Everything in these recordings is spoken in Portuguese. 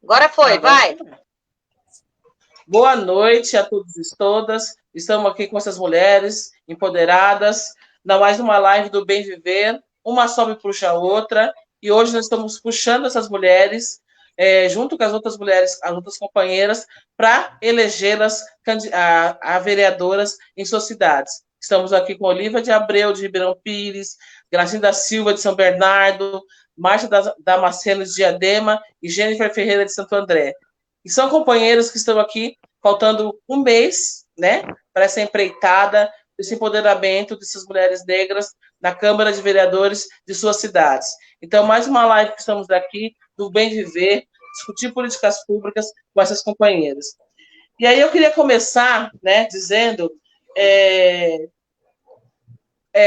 Agora foi, vai. Boa noite a todos e todas. Estamos aqui com essas mulheres empoderadas, na mais uma live do Bem Viver. Uma sobe puxa a outra. E hoje nós estamos puxando essas mulheres, junto com as outras mulheres, as outras companheiras, para elegê-las a vereadoras em suas cidades. Estamos aqui com Olívia de Abreu, de Ribeirão Pires, Gracinda Silva, de São Bernardo, Márcia Damasceno, de Diadema e Jennifer Ferreira, de Santo André. E são companheiros que estão aqui, faltando um mês, né, para essa empreitada, esse empoderamento dessas mulheres negras na Câmara de Vereadores de suas cidades. Então, mais uma live que estamos aqui, do Bem Viver, discutir políticas públicas com essas companheiras. E aí eu queria começar, né, dizendo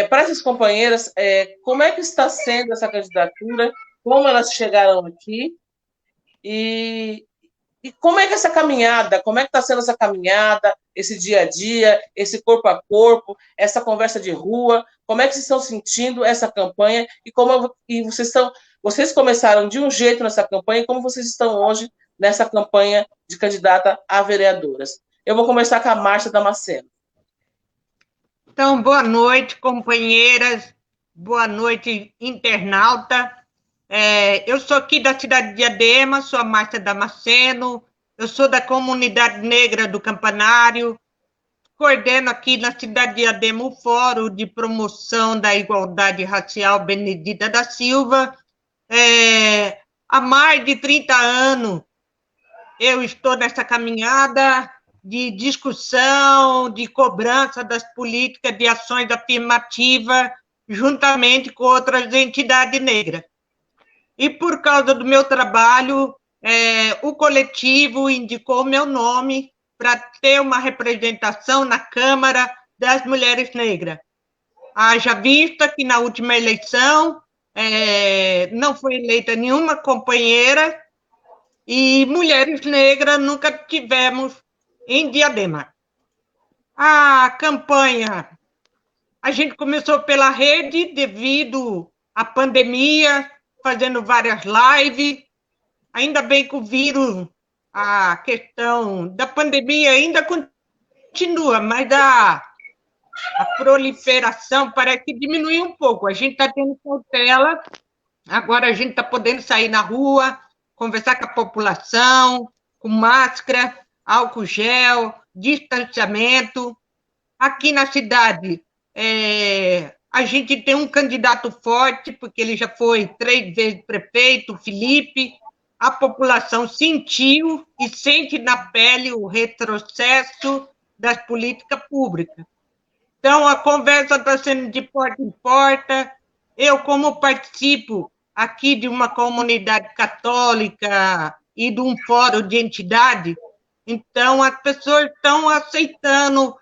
para essas companheiras, como é que está sendo essa candidatura, como elas chegaram aqui, e como é que essa caminhada, como é que está sendo essa caminhada, esse dia a dia, esse corpo a corpo, essa conversa de rua, como é que vocês estão sentindo essa campanha e vocês começaram de um jeito nessa campanha e como vocês estão hoje nessa campanha de candidata a vereadoras. Eu vou começar com a Márcia Damasceno. Então, boa noite, companheiras, boa noite, internauta. Eu sou aqui da cidade de Diadema, sou a Márcia Damasceno, eu sou da comunidade negra do Campanário, coordeno aqui na cidade de Diadema o Fórum de Promoção da Igualdade Racial Benedita da Silva. Há mais de 30 anos eu estou nessa caminhada de discussão, de cobrança das políticas de ações afirmativas, juntamente com outras entidades negras. E por causa do meu trabalho, o coletivo indicou meu nome para ter uma representação na Câmara das Mulheres Negras. Haja vista que na última eleição não foi eleita nenhuma companheira e mulheres negras nunca tivemos em Diadema. A campanha, a gente começou pela rede devido à pandemia, fazendo várias lives. Ainda bem que o vírus, a questão da pandemia ainda continua, mas a proliferação parece que diminuiu um pouco. A gente está tendo cautela, agora a gente está podendo sair na rua, conversar com a população, com máscara, álcool gel, distanciamento. Aqui na cidade, a gente tem um candidato forte, porque ele já foi 3 vezes prefeito, Felipe. A população sentiu e sente na pele o retrocesso das políticas públicas. Então, a conversa está sendo de porta em porta. Eu, como participo aqui de uma comunidade católica e de um fórum de entidade, então as pessoas estão aceitando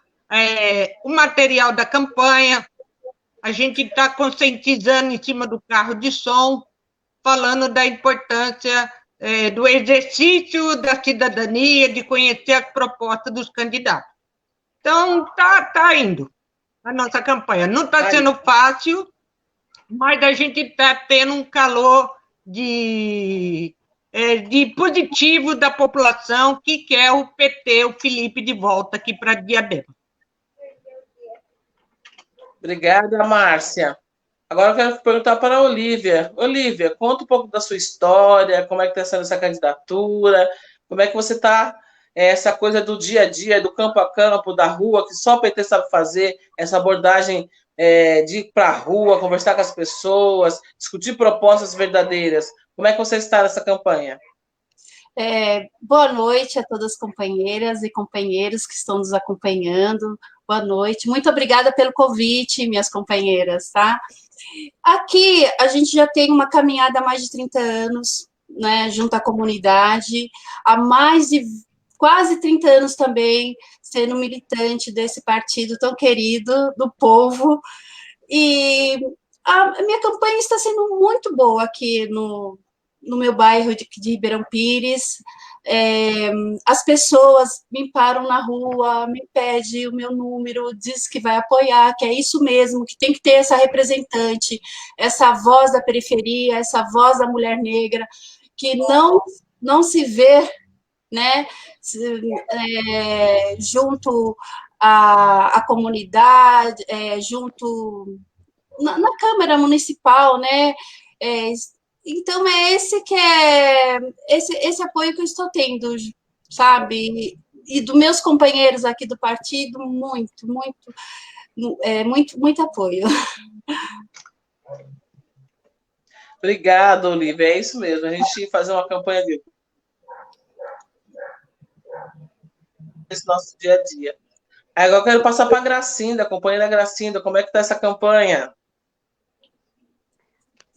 o material da campanha. A gente está conscientizando em cima do carro de som, falando da importância do exercício da cidadania, de conhecer as propostas dos candidatos. Então, está indo a nossa campanha. Não está sendo fácil, mas a gente está tendo um calor de positivo da população que quer o PT, o Felipe, de volta aqui para Diadema. Obrigada, Márcia. Agora eu quero perguntar para a Olívia. Olívia, conta um pouco da sua história, como é que está sendo essa candidatura, como é que você está, essa coisa do dia a dia, do campo a campo, da rua, que só o PT sabe fazer, essa abordagem de ir para a rua, conversar com as pessoas, discutir propostas verdadeiras. Como é que você está nessa campanha? Boa noite a todas as companheiras e companheiros que estão nos acompanhando. Boa noite. Muito obrigada pelo convite, minhas companheiras, tá? Aqui, a gente já tem uma caminhada há mais de 30 anos, né, junto à comunidade, há mais de quase 30 anos também sendo militante desse partido tão querido do povo, e a minha campanha está sendo muito boa aqui no meu bairro de Ribeirão Pires. As pessoas me param na rua, me pedem o meu número, diz que vai apoiar, que é isso mesmo, que tem que ter essa representante, essa voz da periferia, essa voz da mulher negra, que não se vê, né, junto à comunidade, junto na Câmara Municipal, né? Então, esse apoio que eu estou tendo, sabe? E dos meus companheiros aqui do partido, muito apoio. Obrigada, Olivia. É isso mesmo. A gente fazer uma campanha desse nosso dia a dia. Agora eu quero passar para a Gracinda, a companheira Gracinda. Como é que está essa campanha?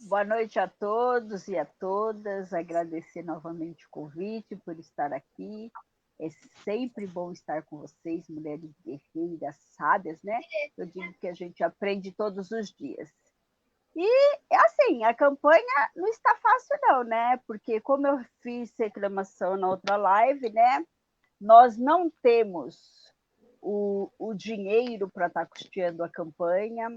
Boa noite a todos e a todas. Agradecer novamente o convite por estar aqui. É sempre bom estar com vocês, mulheres guerreiras, sábias, né? Eu digo que a gente aprende todos os dias. E, assim, a campanha não está fácil não, né? Porque como eu fiz reclamação na outra live, né? Nós não temos o dinheiro para estar custeando a campanha.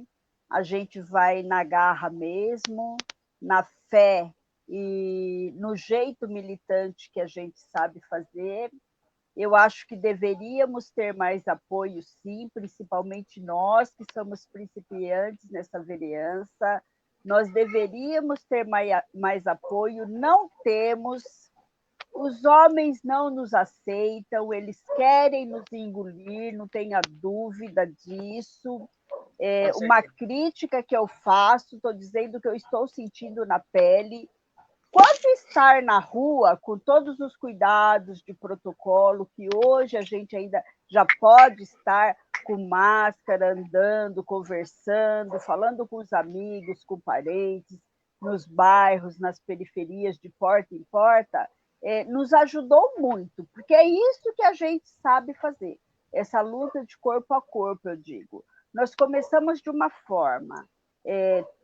A gente vai na garra mesmo, na fé e no jeito militante que a gente sabe fazer. Eu acho que deveríamos ter mais apoio, sim, principalmente nós que somos principiantes nessa vereança. Nós deveríamos ter mais apoio, não temos. Os homens não nos aceitam, eles querem nos engolir, não tenha dúvida disso. Uma crítica que eu faço, estou dizendo que eu estou sentindo na pele. Quanto estar na rua, com todos os cuidados de protocolo, que hoje a gente ainda já pode estar com máscara, andando, conversando, falando com os amigos, com parentes, nos bairros, nas periferias, de porta em porta, nos ajudou muito, porque é isso que a gente sabe fazer, essa luta de corpo a corpo, eu digo. Nós começamos de uma forma,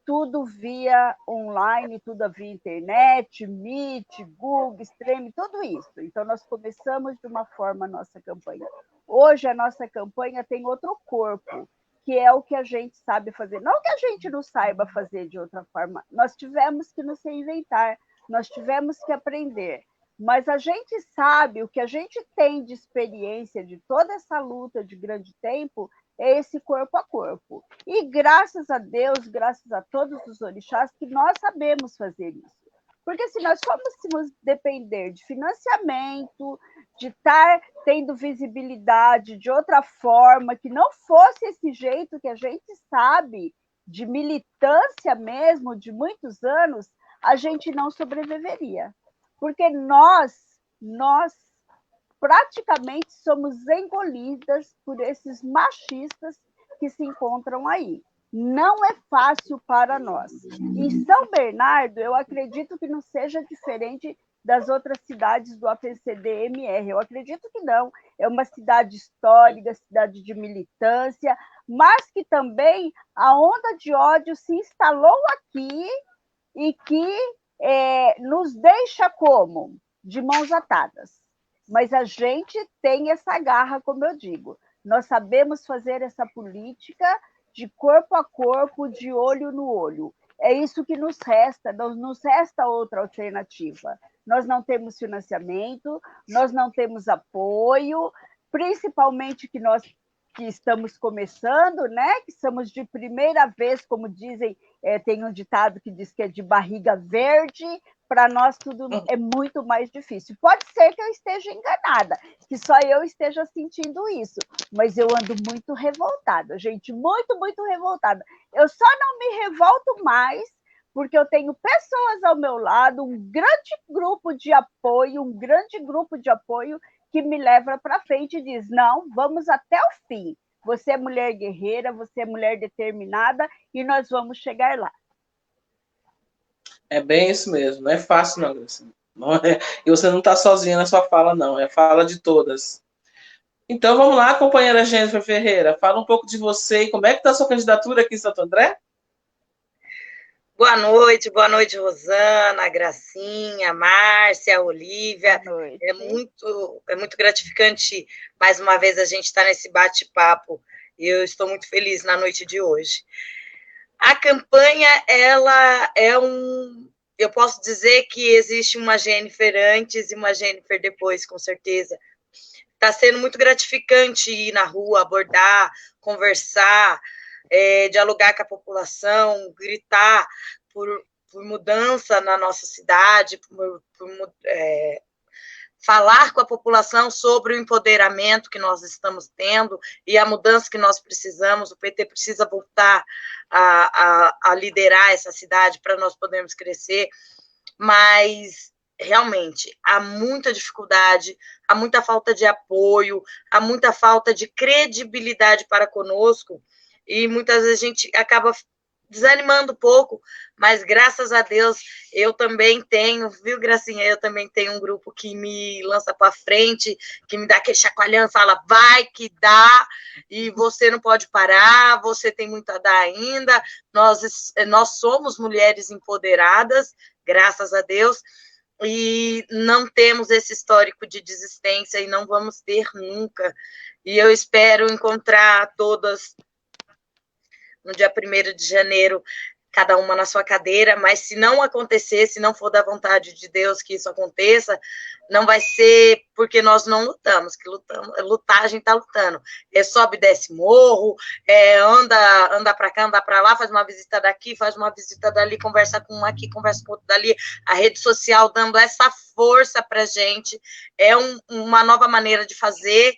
tudo via online, tudo via internet, Meet, Google, Stream, tudo isso. Então, nós começamos de uma forma a nossa campanha. Hoje, a nossa campanha tem outro corpo, que é o que a gente sabe fazer. Não que a gente não saiba fazer de outra forma, nós tivemos que nos reinventar, nós tivemos que aprender. Mas a gente sabe, o que a gente tem de experiência de toda essa luta de grande tempo, é esse corpo a corpo. E graças a Deus, graças a todos os orixás, que nós sabemos fazer isso. Porque se nós fôssemos depender de financiamento, de estar tendo visibilidade de outra forma, que não fosse esse jeito que a gente sabe, de militância mesmo, de muitos anos, a gente não sobreviveria. Porque nós praticamente somos engolidas por esses machistas que se encontram aí. Não é fácil para nós. Em São Bernardo, eu acredito que não seja diferente das outras cidades do APCD-MR. Eu acredito que não. É uma cidade histórica, cidade de militância, mas que também a onda de ódio se instalou aqui e que nos deixa como? De mãos atadas. Mas a gente tem essa garra, como eu digo. Nós sabemos fazer essa política de corpo a corpo, de olho no olho. É isso que nos resta, não nos resta outra alternativa. Nós não temos financiamento, nós não temos apoio, principalmente que nós que estamos começando, né? Que somos de primeira vez, como dizem, tem um ditado que diz que é de barriga verde, para nós tudo é muito mais difícil. Pode ser que eu esteja enganada, que só eu esteja sentindo isso, mas eu ando muito revoltada, gente, muito, muito revoltada. Eu só não me revolto mais porque eu tenho pessoas ao meu lado, um grande grupo de apoio que me leva para frente e diz, não, vamos até o fim. Você é mulher guerreira, você é mulher determinada e nós vamos chegar lá. É bem isso mesmo, não é fácil não, Gracinha. E você não está sozinha na sua fala, não, é a fala de todas. Então vamos lá, companheira Jennifer Ferreira, fala um pouco de você e como é que está a sua candidatura aqui em Santo André? Boa noite, Rosana, Gracinha, Márcia, Olívia. Boa noite. É muito gratificante, mais uma vez, a gente estar nesse bate-papo, e eu estou muito feliz na noite de hoje. A campanha, ela é eu posso dizer que existe uma Jennifer antes e uma Jennifer depois, com certeza. Está sendo muito gratificante ir na rua, abordar, conversar, dialogar com a população, gritar por mudança na nossa cidade, falar com a população sobre o empoderamento que nós estamos tendo e a mudança que nós precisamos. O PT precisa voltar a liderar essa cidade para nós podermos crescer, mas realmente há muita dificuldade, há muita falta de apoio, há muita falta de credibilidade para conosco, e muitas vezes a gente acaba desanimando um pouco, mas graças a Deus eu também tenho, viu, Gracinha? Eu também tenho um grupo que me lança para frente, que me dá aquele chacoalhão e fala, vai que dá, e você não pode parar, você tem muito a dar ainda, nós somos mulheres empoderadas, graças a Deus, e não temos esse histórico de desistência e não vamos ter nunca. E eu espero encontrar todas no dia 1º de janeiro, cada uma na sua cadeira, mas se não acontecer, se não for da vontade de Deus que isso aconteça, não vai ser porque nós não lutamos, que lutar a gente está lutando. Sobe e desce morro, anda para cá, anda para lá, faz uma visita daqui, faz uma visita dali, conversa com um aqui, conversa com outro dali, a rede social dando essa força para a gente, uma nova maneira de fazer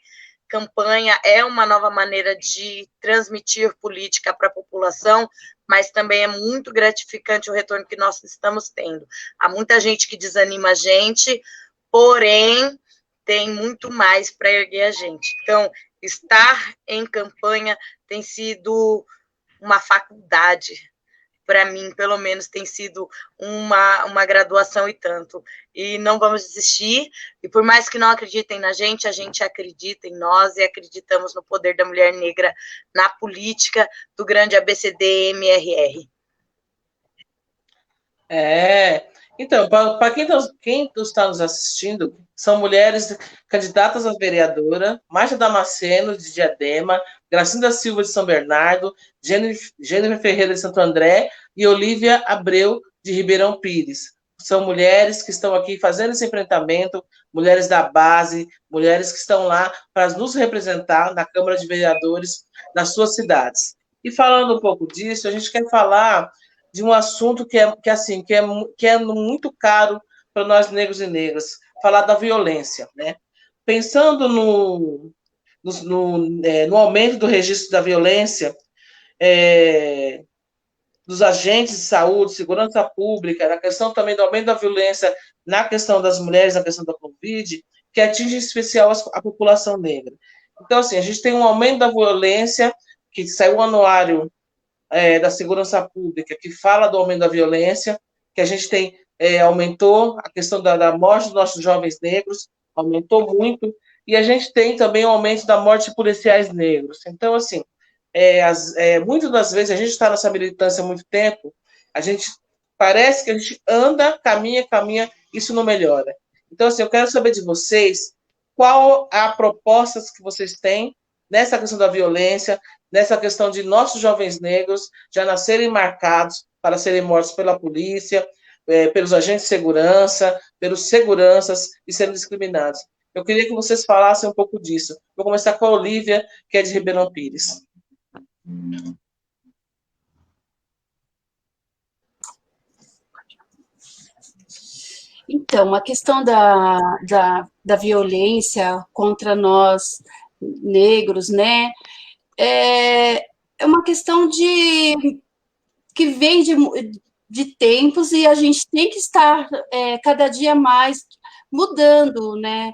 campanha, é uma nova maneira de transmitir política para a população, mas também é muito gratificante o retorno que nós estamos tendo. Há muita gente que desanima a gente, porém, tem muito mais para erguer a gente. Então, estar em campanha tem sido uma faculdade. Para mim, pelo menos, tem sido uma graduação e tanto. E não vamos desistir, e por mais que não acreditem na gente, a gente acredita em nós e acreditamos no poder da mulher negra na política do grande ABCD-MRR. Então, para quem está nos assistindo, são mulheres candidatas a vereadora, Márcia Damasceno, de Diadema, Gracinda Silva, de São Bernardo, Jennifer Ferreira, de Santo André, e Olívia Abreu, de Ribeirão Pires. São mulheres que estão aqui fazendo esse enfrentamento, mulheres da base, mulheres que estão lá para nos representar na Câmara de Vereadores das suas cidades. E falando um pouco disso, a gente quer falar de um assunto que é muito caro para nós negros e negras, falar da violência, né? Pensando no aumento do registro da violência, dos agentes de saúde, segurança pública, na questão também do aumento da violência na questão das mulheres, na questão da Covid, que atinge em especial a população negra. Então, assim, a gente tem um aumento da violência, que saiu o anuário da segurança pública, que fala do aumento da violência, que a gente tem, aumentou a questão da morte dos nossos jovens negros, aumentou muito, e a gente tem também o aumento da morte de policiais negros. Então, assim, muitas das vezes, a gente está nessa militância há muito tempo, a gente parece que a gente anda, caminha, isso não melhora. Então, assim, eu quero saber de vocês, qual a proposta que vocês têm nessa questão da violência, nessa questão de nossos jovens negros já nascerem marcados para serem mortos pela polícia, pelos agentes de segurança, pelos seguranças e serem discriminados. Eu queria que vocês falassem um pouco disso. Vou começar com a Olívia, que é de Ribeirão Pires. Então, a questão da violência contra nós negros, né, é uma questão que vem de tempos, e a gente tem que estar cada dia mais mudando, né,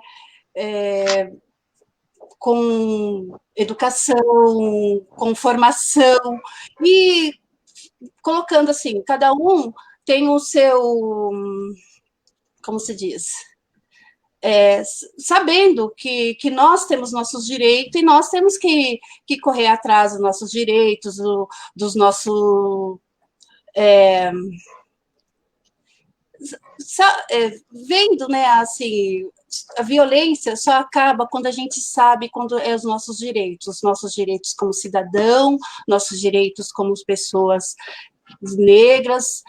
com educação, com formação, e colocando assim, cada um tem o seu, como se diz, sabendo que nós temos nossos direitos e nós temos que correr atrás dos nossos direitos, dos nossos vendo, né, assim, a violência só acaba quando a gente sabe quando é os nossos direitos como cidadão, nossos direitos como pessoas negras,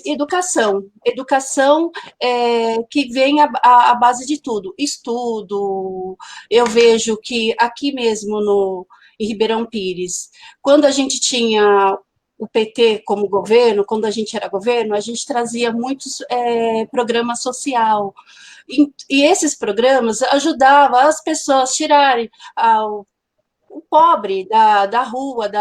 educação que vem à base de tudo, estudo. Eu vejo que aqui mesmo em Ribeirão Pires, quando a gente tinha o PT como governo, quando a gente era governo, a gente trazia muitos programas social, e esses programas ajudavam as pessoas a tirarem o pobre da rua,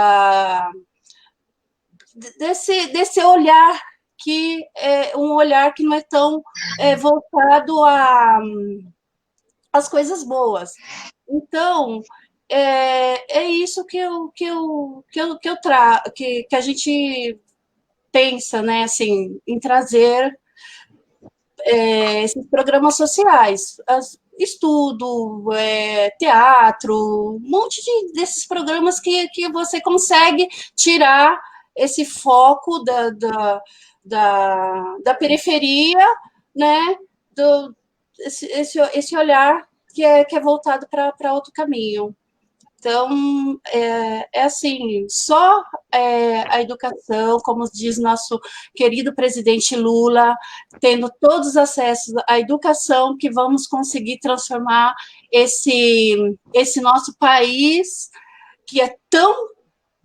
desse olhar que é um olhar que não é tão voltado às coisas boas. Então, é isso que a gente pensa, né, assim, em trazer esses programas sociais, estudo, teatro, um monte desses programas que você consegue tirar esse foco da periferia, né, esse olhar que é voltado para outro caminho. Então, assim, só a educação, como diz nosso querido presidente Lula, tendo todos os acessos à educação, que vamos conseguir transformar esse nosso país, que é tão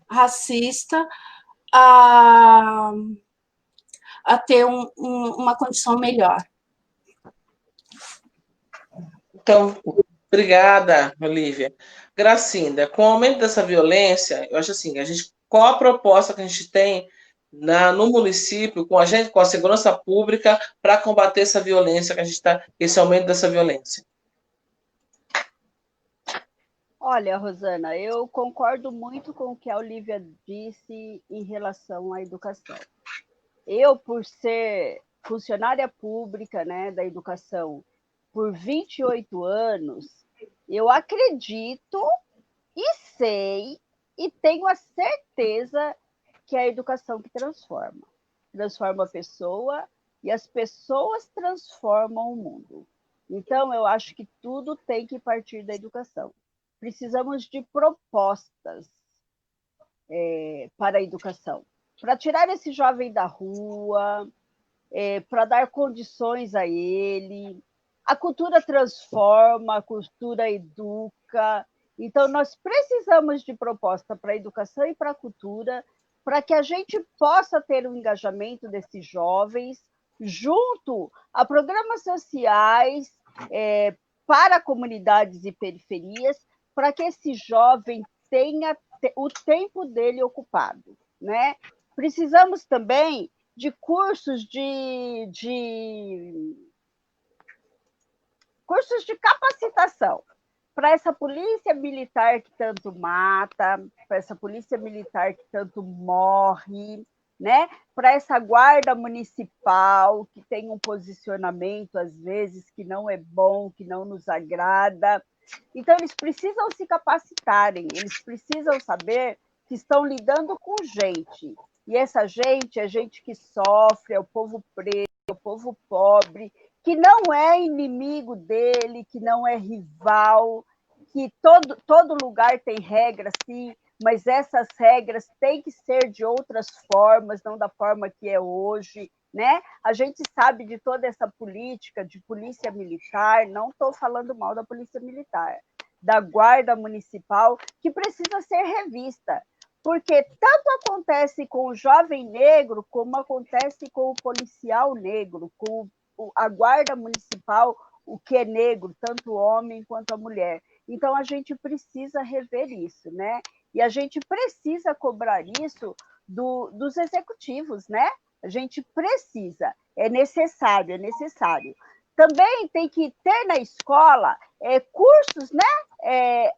racista, a ter uma condição melhor. Então, obrigada, Olívia. Gracinda, com o aumento dessa violência, eu acho assim, qual a proposta que a gente tem no município, com a segurança pública, para combater essa violência esse aumento dessa violência? Olha, Rosana, eu concordo muito com o que a Olívia disse em relação à educação. Eu, por ser funcionária pública, né, da educação por 28 anos, eu acredito e sei e tenho a certeza que é a educação que transforma a pessoa e as pessoas transformam o mundo. Então, eu acho que tudo tem que partir da educação. Precisamos de propostas para a educação, para tirar esse jovem da rua, para dar condições a ele. A cultura transforma, a cultura educa. Então, nós precisamos de proposta para a educação e para a cultura, para que a gente possa ter um engajamento desses jovens junto a programas sociais para comunidades e periferias, para que esse jovem tenha o tempo dele ocupado, né? Precisamos também de cursos cursos de capacitação para essa polícia militar que tanto mata, para essa polícia militar que tanto morre, né? Para essa guarda municipal que tem um posicionamento, às vezes, que não é bom, que não nos agrada. Então, eles precisam se capacitarem, eles precisam saber que estão lidando com gente. E essa gente é gente que sofre, é o povo preto, é o povo pobre, que não é inimigo dele, que não é rival, que todo lugar tem regras, sim, mas essas regras têm que ser de outras formas, não da forma que é hoje, né? A gente sabe de toda essa política de polícia militar, não estou falando mal da polícia militar, da guarda municipal, que precisa ser revista, porque tanto acontece com o jovem negro, como acontece com o policial negro, com a guarda municipal, o que é negro, tanto o homem quanto a mulher. Então, a gente precisa rever isso, né? E a gente precisa cobrar isso dos executivos, né? A gente precisa, é necessário. Também tem que ter na escola cursos, né?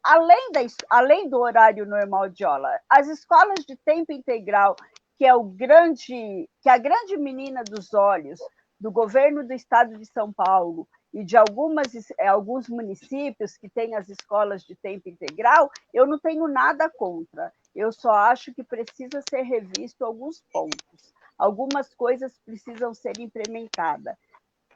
Além do horário normal de aula. As escolas de tempo integral, que é a grande menina dos olhos do governo do estado de São Paulo e de alguns municípios que têm as escolas de tempo integral, eu não tenho nada contra. Eu só acho que precisa ser revisto alguns pontos. Algumas coisas precisam ser implementadas.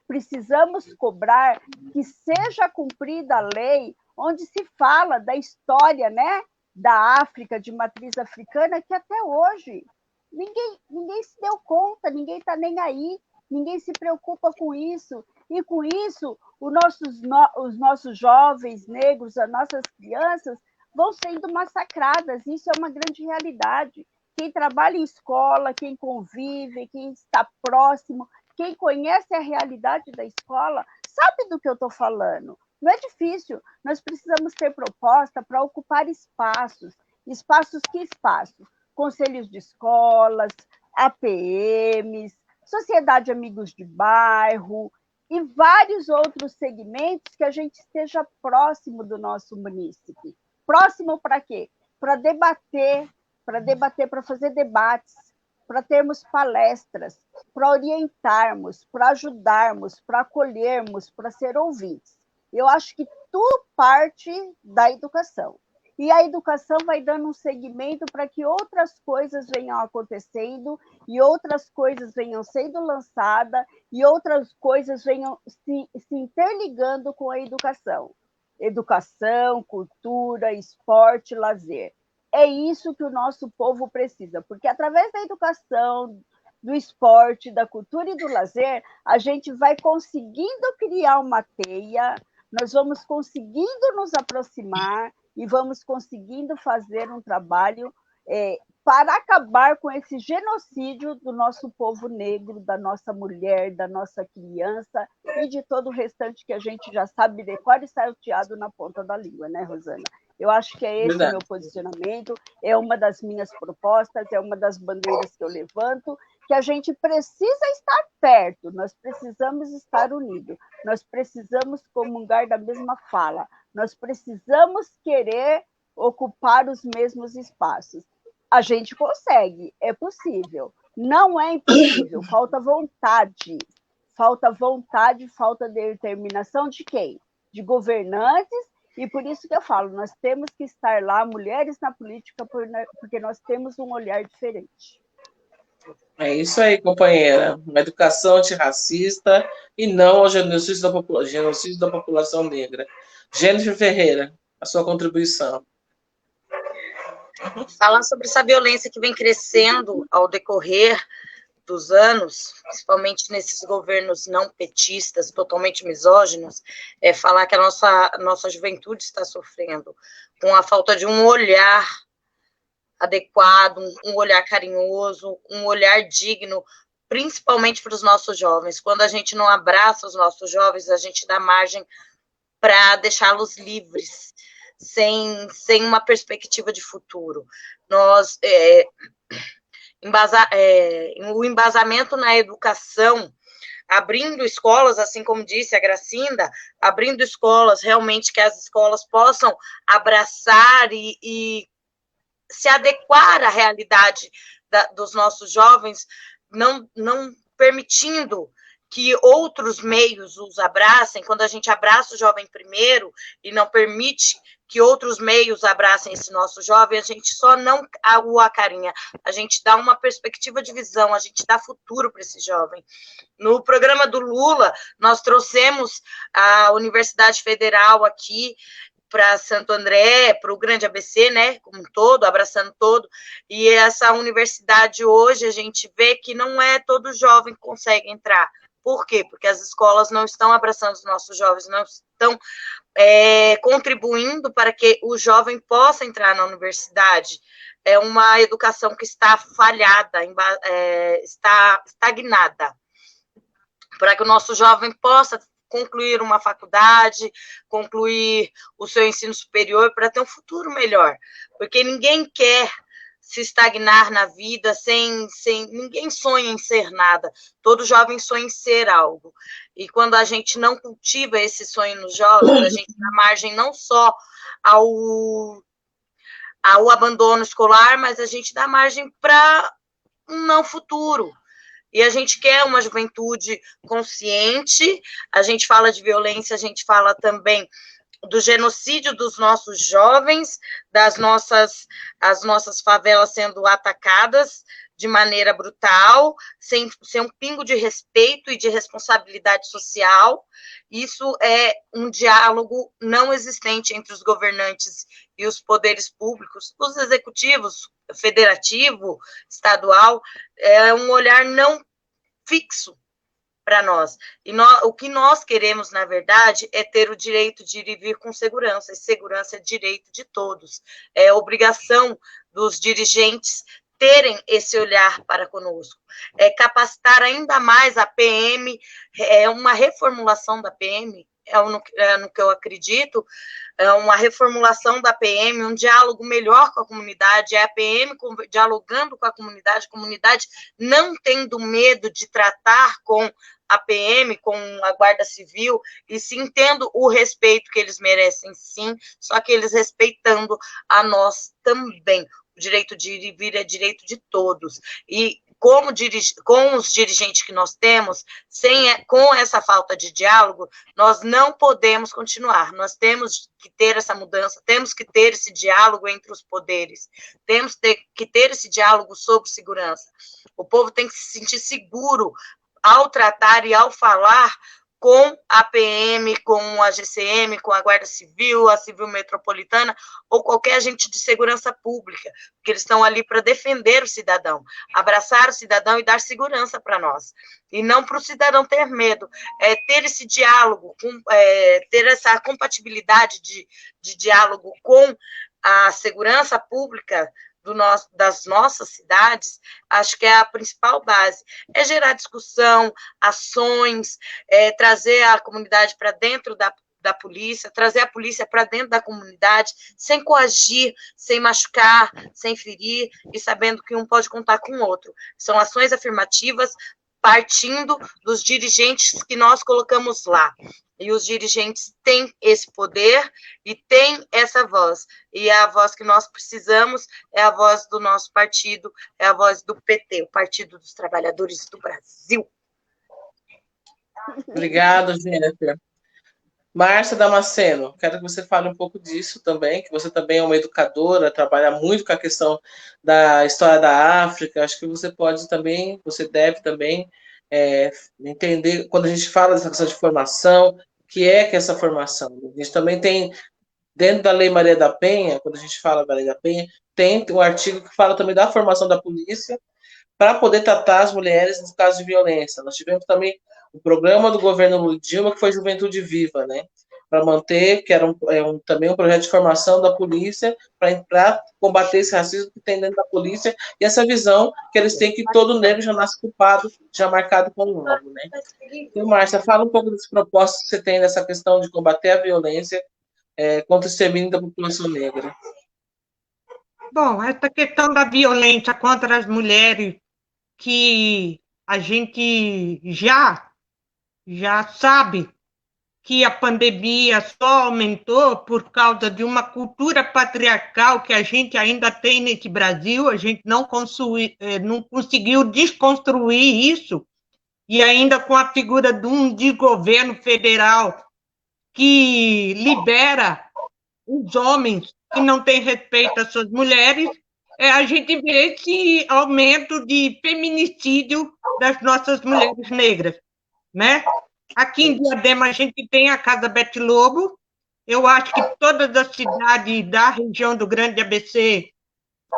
Precisamos cobrar que seja cumprida a lei onde se fala da história, né, da África, de matriz africana, que até hoje ninguém se deu conta, ninguém está nem aí, ninguém se preocupa com isso. E com isso, os nossos jovens negros, as nossas crianças, vão sendo massacradas. Isso é uma grande realidade. Quem trabalha em escola, quem convive, quem está próximo, quem conhece a realidade da escola, sabe do que eu estou falando. Não é difícil. Nós precisamos ter proposta para ocupar espaços. Espaços que espaços? Conselhos de escolas, APMs, Sociedade Amigos de Bairro e vários outros segmentos que a gente esteja próximo do nosso munícipe. Próximo para quê? Para debater, para fazer debates, para termos palestras, para orientarmos, para ajudarmos, para acolhermos, para ser ouvidos. Eu acho que tudo parte da educação. E a educação vai dando um segmento para que outras coisas venham acontecendo e outras coisas venham sendo lançadas e outras coisas venham se interligando com a educação. Educação, cultura, esporte, lazer. É isso que o nosso povo precisa, porque através da educação, do esporte, da cultura e do lazer, a gente vai conseguindo criar uma teia, nós vamos conseguindo nos aproximar e vamos conseguindo fazer um trabalho para acabar com esse genocídio do nosso povo negro, da nossa mulher, da nossa criança e de todo o restante que a gente já sabe decor e salteado na ponta da língua, né, Rosana? Eu acho que é esse o meu posicionamento, é uma das minhas propostas, é uma das bandeiras que eu levanto, que a gente precisa estar perto, nós precisamos estar unidos, nós precisamos comungar da mesma fala, nós precisamos querer ocupar os mesmos espaços. A gente consegue, é possível. Não é impossível, falta vontade, falta determinação de quem? De governantes, e por isso que eu falo, nós temos que estar lá, mulheres na política, porque nós temos um olhar diferente. É isso aí, companheira. Uma educação antirracista e não ao genocídio da população negra. Jennifer Ferreira, a sua contribuição. Falar sobre essa violência que vem crescendo ao decorrer dos anos, principalmente nesses governos não petistas, totalmente misóginos, é falar que a nossa juventude está sofrendo com a falta de um olhar adequado, um olhar carinhoso, um olhar digno, principalmente para os nossos jovens. Quando a gente não abraça os nossos jovens, a gente dá margem para deixá-los livres, sem uma perspectiva de futuro. O embasamento na educação, abrindo escolas, assim como disse a Gracinda, abrindo escolas, realmente que as escolas possam abraçar e se adequar à realidade dos nossos jovens, não permitindo que outros meios os abracem. Quando a gente abraça o jovem primeiro e não permite que outros meios abracem esse nosso jovem, a gente só não o acarinha, a gente dá uma perspectiva de visão, a gente dá futuro para esse jovem. No programa do Lula, nós trouxemos a Universidade Federal aqui para Santo André, para o Grande ABC, né, como um todo, abraçando todo, e essa universidade hoje, a gente vê que não é todo jovem que consegue entrar. Por quê? Porque as escolas não estão abraçando os nossos jovens, não estão contribuindo para que o jovem possa entrar na universidade. É uma educação que está falhada, está estagnada, para que o nosso jovem possa concluir uma faculdade, concluir o seu ensino superior para ter um futuro melhor, porque ninguém quer se estagnar na vida, ninguém sonha em ser nada, todo jovem sonha em ser algo, e quando a gente não cultiva esse sonho nos jovens, a gente dá margem não só ao abandono escolar, mas a gente dá margem para um não futuro. E a gente quer uma juventude consciente, a gente fala de violência, a gente fala também do genocídio dos nossos jovens, as nossas favelas sendo atacadas de maneira brutal, sem um pingo de respeito e de responsabilidade social. Isso é um diálogo não existente entre os governantes e os poderes públicos, os executivos, federativo, estadual, é um olhar não fixo para nós. E o que nós queremos, na verdade, é ter o direito de ir e vir com segurança, e segurança é direito de todos. É obrigação dos dirigentes terem esse olhar para conosco. Capacitar ainda mais a PM, uma reformulação da PM, no que eu acredito, uma reformulação da PM, um diálogo melhor com a comunidade, a PM dialogando com a comunidade não tendo medo de tratar com a PM, com a Guarda Civil, e sim tendo o respeito que eles merecem, sim, só que eles respeitando a nós também. O direito de ir e vir é direito de todos. E com os dirigentes que nós temos, com essa falta de diálogo, nós não podemos continuar. Nós temos que ter essa mudança, temos que ter esse diálogo entre os poderes, temos que ter esse diálogo sobre segurança. O povo tem que se sentir seguro ao tratar e ao falar com a PM, com a GCM, com a Guarda Civil, a Civil Metropolitana, ou qualquer agente de segurança pública, porque eles estão ali para defender o cidadão, abraçar o cidadão e dar segurança para nós. E não para o cidadão ter medo, ter esse diálogo, ter essa compatibilidade de diálogo com a segurança pública das nossas cidades, acho que é a principal base, é gerar discussão, ações, trazer a comunidade para dentro da polícia, trazer a polícia para dentro da comunidade, sem coagir, sem machucar, sem ferir, e sabendo que um pode contar com o outro. São ações afirmativas partindo dos dirigentes que nós colocamos lá. E os dirigentes têm esse poder e têm essa voz. E a voz que nós precisamos é a voz do nosso partido, é a voz do PT, o Partido dos Trabalhadores do Brasil. Obrigada, Jennifer. Márcia Damasceno, quero que você fale um pouco disso também, que você também é uma educadora, trabalha muito com a questão da história da África, acho que você pode também, você deve também entender, quando a gente fala dessa questão de formação, o que é essa formação? A gente também tem, dentro da Lei Maria da Penha, quando a gente fala da Lei da Penha, tem um artigo que fala também da formação da polícia, para poder tratar as mulheres nos casos de violência. Nós tivemos também o programa do governo Lula Dilma, que foi Juventude Viva, né? Para manter, que era também um projeto de formação da polícia, para combater esse racismo que tem dentro da polícia, e essa visão que eles têm que todo negro já nasce culpado, já marcado como alvo, né? Então, Márcia, fala um pouco dos propósitos que você tem nessa questão de combater a violência contra o extermínio da população negra. Bom, essa questão da violência contra as mulheres, que a gente já sabe que a pandemia só aumentou por causa de uma cultura patriarcal que a gente ainda tem nesse Brasil, a gente não conseguiu desconstruir isso, e ainda com a figura de um desgoverno federal que libera os homens que não têm respeito às suas mulheres, a gente vê esse aumento de feminicídio das nossas mulheres negras, né? Aqui em Diadema a gente tem a Casa Bete Lobo, eu acho que todas as cidades da região do Grande ABC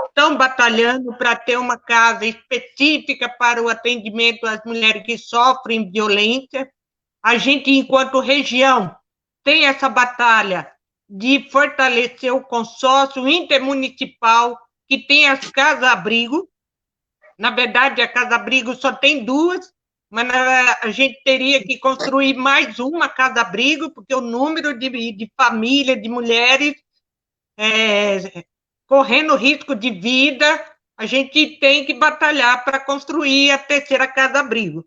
estão batalhando para ter uma casa específica para o atendimento às mulheres que sofrem violência. A gente, enquanto região, tem essa batalha de fortalecer o consórcio intermunicipal que tem as casas-abrigo. Na verdade, a casa-abrigo só tem duas, mas a gente teria que construir mais uma casa-abrigo, porque o número de famílias, de mulheres correndo risco de vida, a gente tem que batalhar para construir a terceira casa-abrigo.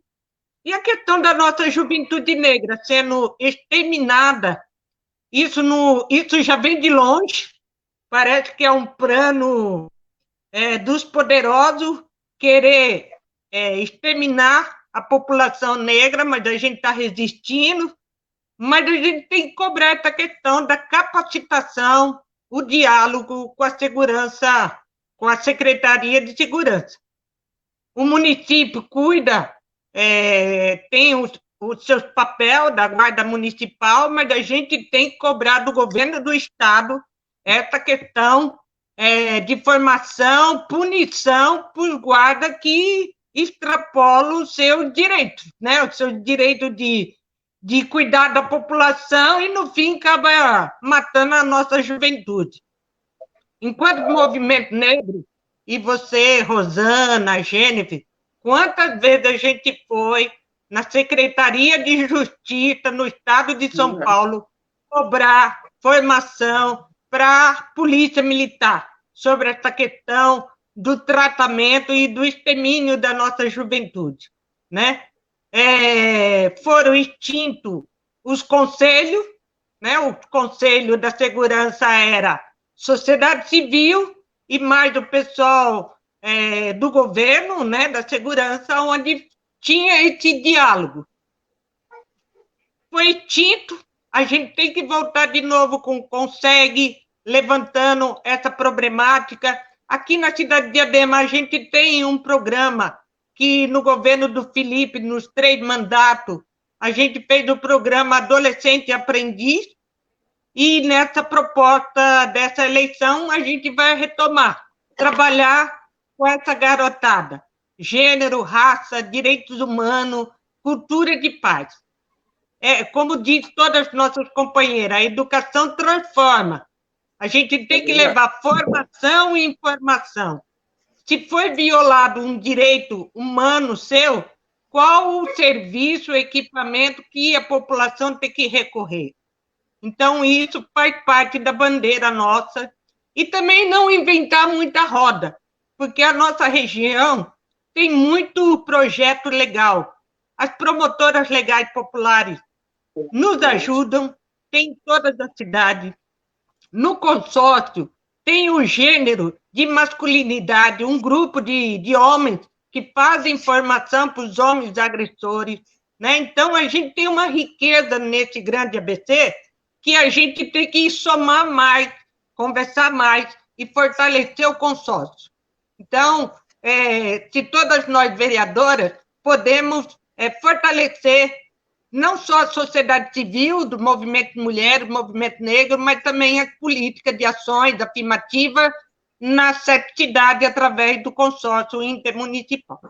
E a questão da nossa juventude negra sendo exterminada, isso já vem de longe, parece que é um plano dos poderosos querer exterminar a população negra, mas a gente está resistindo, mas a gente tem que cobrar essa questão da capacitação, o diálogo com a segurança, com a Secretaria de Segurança. O município cuida, tem os seus papéis da Guarda Municipal, mas a gente tem que cobrar do governo do Estado essa questão de formação, punição para os guardas que extrapolam os seus direitos, né? O seu direito de cuidar da população e, no fim, acaba matando a nossa juventude. Enquanto movimento negro, e você, Rosana, Jennifer, quantas vezes a gente foi na Secretaria de Justiça, no Estado de São Paulo, cobrar formação para a Polícia Militar sobre essa questão do tratamento e do extermínio da nossa juventude, né? Foram extintos os conselhos, né? O Conselho da Segurança era sociedade civil e mais o pessoal do governo, né, da segurança, onde tinha esse diálogo. Foi extinto, a gente tem que voltar de novo com o Consegue, levantando essa problemática. Aqui na cidade de Diadema, a gente tem um programa que, no governo do Felipe, nos 3 mandatos, a gente fez o programa Adolescente Aprendiz, e nessa proposta dessa eleição, a gente vai retomar, trabalhar com essa garotada. Gênero, raça, direitos humanos, cultura de paz. Como diz todas as nossas companheiras, a educação transforma. A gente tem que levar formação e informação. Se foi violado um direito humano seu, qual o serviço, o equipamento que a população tem que recorrer? Então, isso faz parte da bandeira nossa. E também não inventar muita roda, porque a nossa região tem muito projeto legal. As promotoras legais populares nos ajudam, tem em todas as cidades. No consórcio, tem um gênero de masculinidade, um grupo de homens que fazem formação para os homens agressores, né? Então, a gente tem uma riqueza nesse grande ABC que a gente tem que somar mais, conversar mais e fortalecer o consórcio. Então, se todas nós, vereadoras, podemos fortalecer não só a sociedade civil, do movimento mulher, do movimento negro, mas também a política de ações afirmativas nas 7 cidades através do consórcio intermunicipal.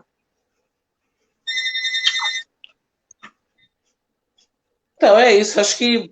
Então, é isso. Acho que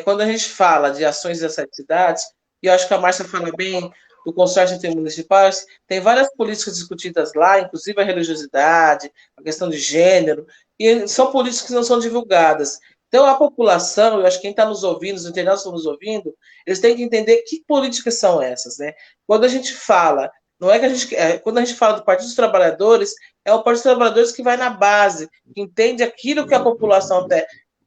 quando a gente fala de ações das 7 cidades, e eu acho que a Márcia fala bem do consórcio intermunicipal, tem várias políticas discutidas lá, inclusive a religiosidade, a questão de gênero, e são políticas que não são divulgadas. Então, a população, eu acho que quem está nos ouvindo, os internautas estão nos ouvindo, eles têm que entender que políticas são essas, né? Quando a gente fala, não é que a gente, quando a gente fala do Partido dos Trabalhadores, é o Partido dos Trabalhadores que vai na base, que entende aquilo que a população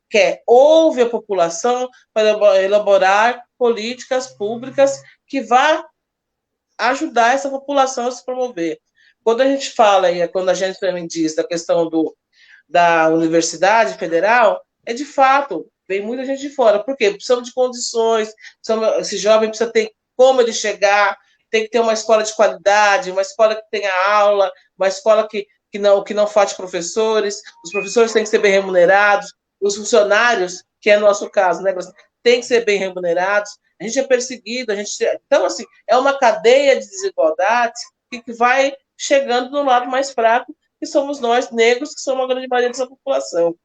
quer, ouve a população para elaborar políticas públicas que vá ajudar essa população a se promover. Quando a gente fala, e quando a gente também diz da questão da Universidade Federal, de fato, vem muita gente de fora. Por quê? Precisamos de condições, esse jovem precisa ter como ele chegar, tem que ter uma escola de qualidade, uma escola que tenha aula, uma escola que não falte professores, os professores têm que ser bem remunerados, os funcionários, que é nosso caso, né, tem que ser bem remunerados, a gente é perseguido, então, assim, é uma cadeia de desigualdades que vai chegando no lado mais fraco, que somos nós, negros, que somos a grande maioria dessa população.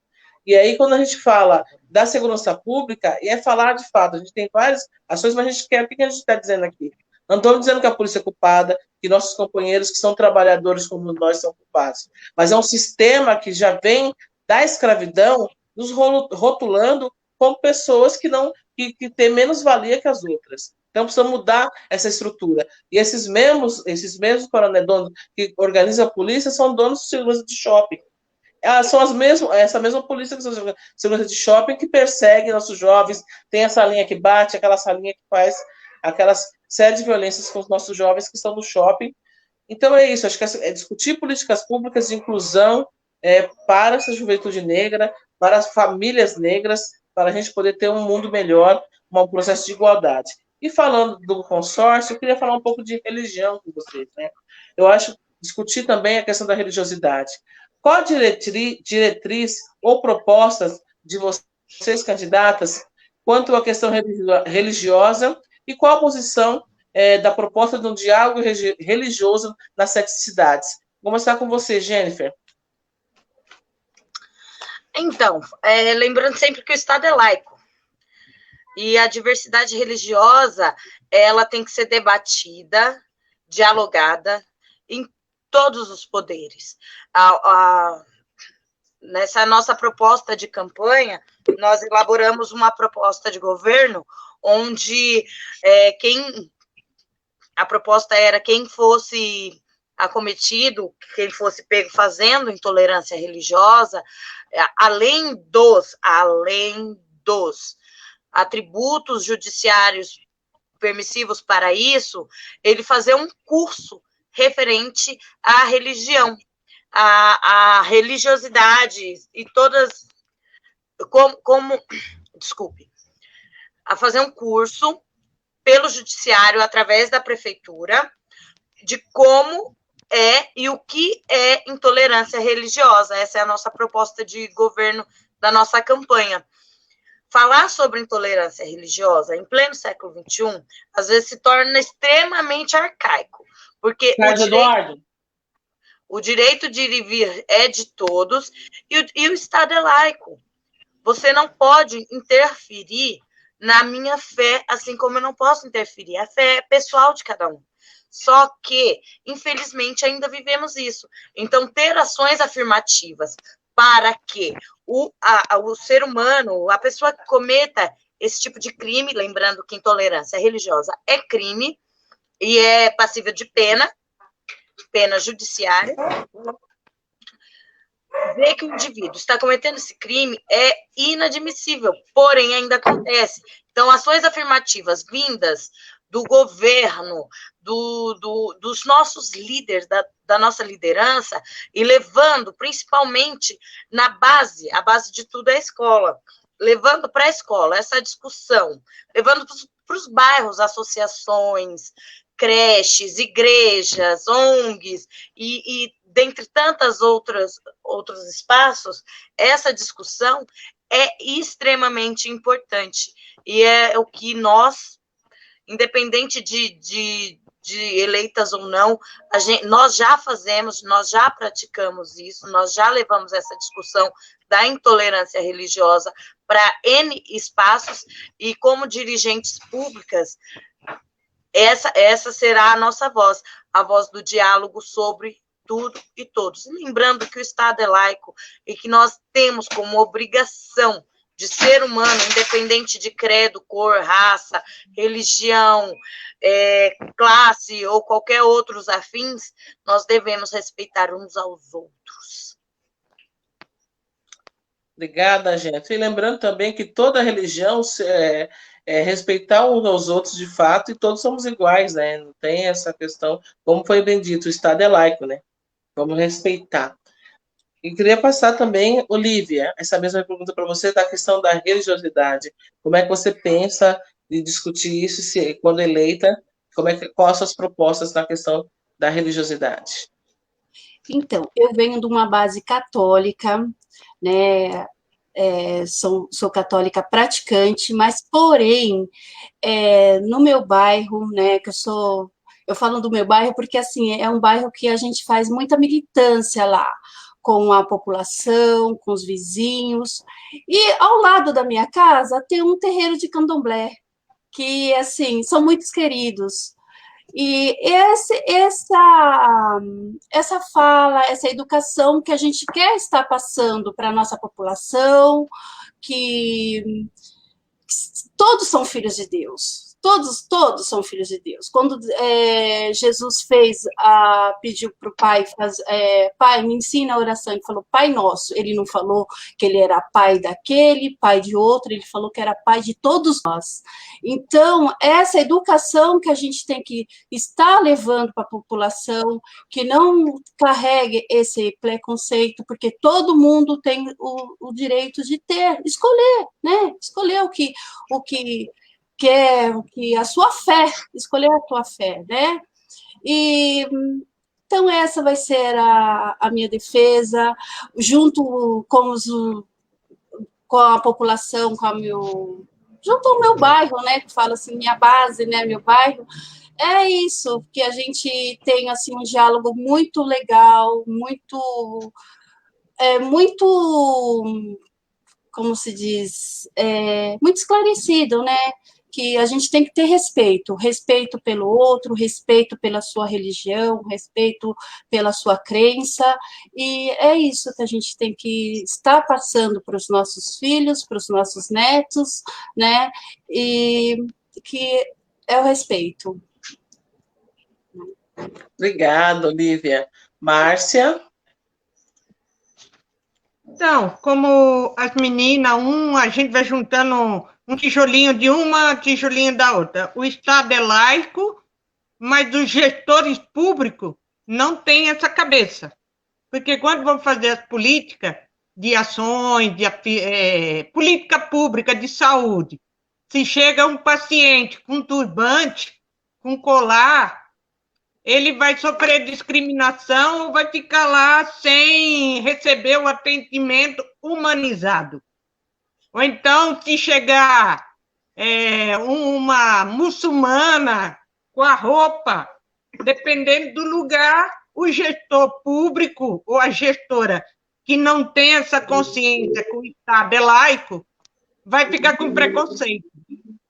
E aí, quando a gente fala da segurança pública, e falar de fato, a gente tem várias ações, mas a gente quer, o que a gente está dizendo aqui? Não estamos dizendo que a polícia é culpada, que nossos companheiros que são trabalhadores como nós são culpados, mas é um sistema que já vem da escravidão nos rotulando como pessoas que têm menos valia que as outras. Então, precisa mudar essa estrutura. E esses mesmos coronéis que organizam a polícia são donos de segurança de shopping. São essa mesma polícia que são segurança de shopping que persegue nossos jovens, tem essa linha que bate, aquela salinha que faz aquelas séries de violências com os nossos jovens que estão no shopping. Então, é isso. Acho que é discutir políticas públicas de inclusão para essa juventude negra, para as famílias negras, para a gente poder ter um mundo melhor, um processo de igualdade. E falando do consórcio, eu queria falar um pouco de religião com vocês, né? Eu acho, discutir também a questão da religiosidade. Qual a diretriz ou propostas de vocês, candidatas, quanto à questão religiosa e qual a posição da proposta de um diálogo religioso nas 7 cidades? Vou começar com você, Jennifer. Então, lembrando sempre que o Estado é laico. E a diversidade religiosa, ela tem que ser debatida, dialogada em todos os poderes. Nessa nossa proposta de campanha, nós elaboramos uma proposta de governo onde a proposta era quem fosse acometido, quem fosse pego fazendo intolerância religiosa, além dos atributos judiciários permissivos para isso, ele fazer um curso referente à religião, à religiosidade e todas, a fazer um curso pelo judiciário, através da prefeitura, de como e o que é intolerância religiosa. Essa é a nossa proposta de governo da nossa campanha. Falar sobre intolerância religiosa em pleno século XXI, às vezes se torna extremamente arcaico, porque o direito de ir e vir é de todos e o Estado é laico. Você não pode interferir na minha fé, assim como eu não posso interferir. A fé é pessoal de cada um. Só que, infelizmente, ainda vivemos isso. Então, ter ações afirmativas para que o ser humano, a pessoa que cometa esse tipo de crime, lembrando que intolerância religiosa é crime e é passível de pena judiciária, ver que o indivíduo está cometendo esse crime é inadmissível, porém ainda acontece. Então, ações afirmativas vindas do governo, dos nossos líderes, da nossa liderança, e levando, principalmente, a base de tudo é a escola, levando para a escola essa discussão, levando para os bairros, associações, creches, igrejas, ONGs, e dentre tantas outros espaços, essa discussão é extremamente importante, e é o que nós, independente de eleitas ou não, nós já fazemos, nós já praticamos isso, nós já levamos essa discussão da intolerância religiosa para N espaços, e como dirigentes públicas, essa será a nossa voz, a voz do diálogo sobre tudo e todos. Lembrando que o Estado é laico e que nós temos como obrigação de ser humano, independente de credo, cor, raça, religião, classe ou qualquer outros afins, nós devemos respeitar uns aos outros. Obrigada, gente. E lembrando também que toda religião respeitar uns aos outros de fato, e todos somos iguais, né? Não tem essa questão, como foi bem dito, o Estado é laico, né? Vamos respeitar. E queria passar também, Olivia, essa mesma pergunta para você, da questão da religiosidade. Como é que você pensa de discutir isso, quando eleita, quais são as propostas na questão da religiosidade? Então, eu venho de uma base católica, né? Sou católica praticante, mas, porém, no meu bairro, né, eu falo do meu bairro porque, assim, é um bairro que a gente faz muita militância lá, com a população, com os vizinhos, e ao lado da minha casa tem um terreiro de candomblé, que, assim, são muitos queridos. E essa fala, essa educação que a gente quer estar passando para a nossa população, que todos são filhos de Deus, todos são filhos de Deus. Quando Jesus pediu para o Pai, Pai, me ensina a oração, ele falou Pai Nosso. Ele não falou que ele era pai daquele, pai de outro, ele falou que era pai de todos nós. Então, essa educação que a gente tem que estar levando para a população, que não carregue esse preconceito, porque todo mundo tem o direito de escolher, né? Escolher o que quer, a sua fé, escolher a tua fé, né? E então essa vai ser a minha defesa, junto com a população, junto ao meu bairro, né? Que fala assim, minha base, né? Meu bairro. É isso, que a gente tem assim um diálogo muito legal, muito, como se diz, muito esclarecido, né? Que a gente tem que ter respeito pelo outro, respeito pela sua religião, respeito pela sua crença, e é isso que a gente tem que estar passando para os nossos filhos, para os nossos netos, né? E que é o respeito. Obrigada, Olívia. Márcia? Então, como as meninas, a gente vai juntando um tijolinho de uma, tijolinho da outra. O Estado é laico, mas os gestores públicos não têm essa cabeça. Porque quando vão fazer as políticas de ações, política pública de saúde, se chega um paciente com turbante, com colar, ele vai sofrer discriminação ou vai ficar lá sem receber o atendimento humanizado. Ou então, se chegar uma muçulmana com a roupa, dependendo do lugar, o gestor público ou a gestora que não tem essa consciência que o Estado é laico, vai ficar com preconceito.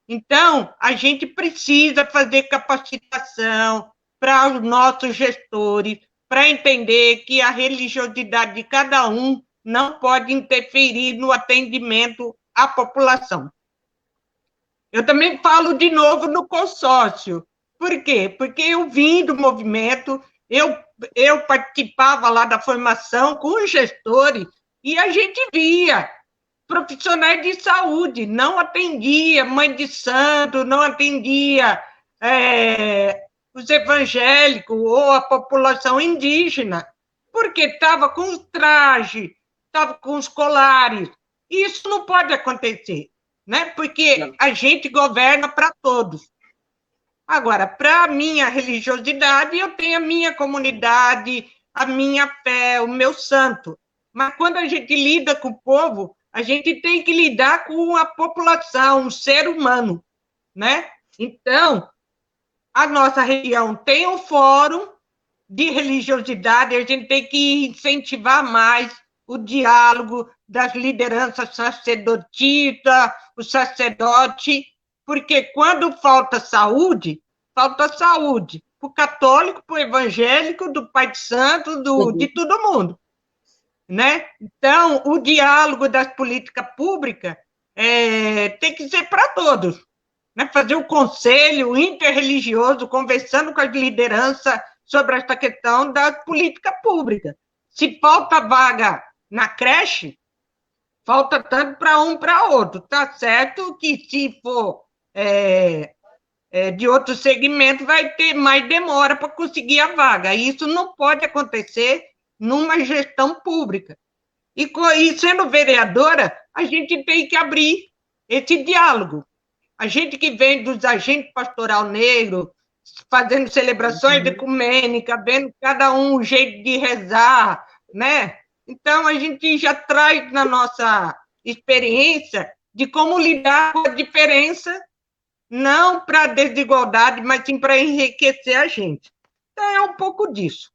Então, a gente precisa fazer capacitação para os nossos gestores, para entender que a religiosidade de cada um não pode interferir no atendimento à população. Eu também falo de novo no consórcio. Por quê? Porque eu vim do movimento, eu participava lá da formação com os gestores e a gente via profissionais de saúde, não atendia mãe de santo, não atendia os evangélicos ou a população indígena, porque estava com os trajes, estava com os colares. Isso não pode acontecer, né? Porque a gente governa para todos. Agora, para a minha religiosidade, eu tenho a minha comunidade, a minha fé, o meu santo. Mas quando a gente lida com o povo, a gente tem que lidar com a população, um ser humano, né? Então, a nossa região tem um fórum de religiosidade, a gente tem que incentivar mais o diálogo das lideranças sacerdotisas, o sacerdote, porque quando falta saúde para o católico, para o evangélico, do Pai de Santo, de todo mundo. Né? Então, o diálogo das políticas públicas tem que ser para todos. Né? Fazer o conselho interreligioso, conversando com as lideranças sobre essa questão da política pública. Se falta vaga na creche, falta tanto para um para outro. Está certo que, se for de outro segmento, vai ter mais demora para conseguir a vaga. Isso não pode acontecer numa gestão pública. E sendo vereadora, a gente tem que abrir esse diálogo. A gente que vem dos agentes pastoral negro, fazendo celebrações ecumênicas, vendo cada um jeito de rezar, né? Então, a gente já traz na nossa experiência de como lidar com a diferença, não para desigualdade, mas sim para enriquecer a gente. Então, é um pouco disso.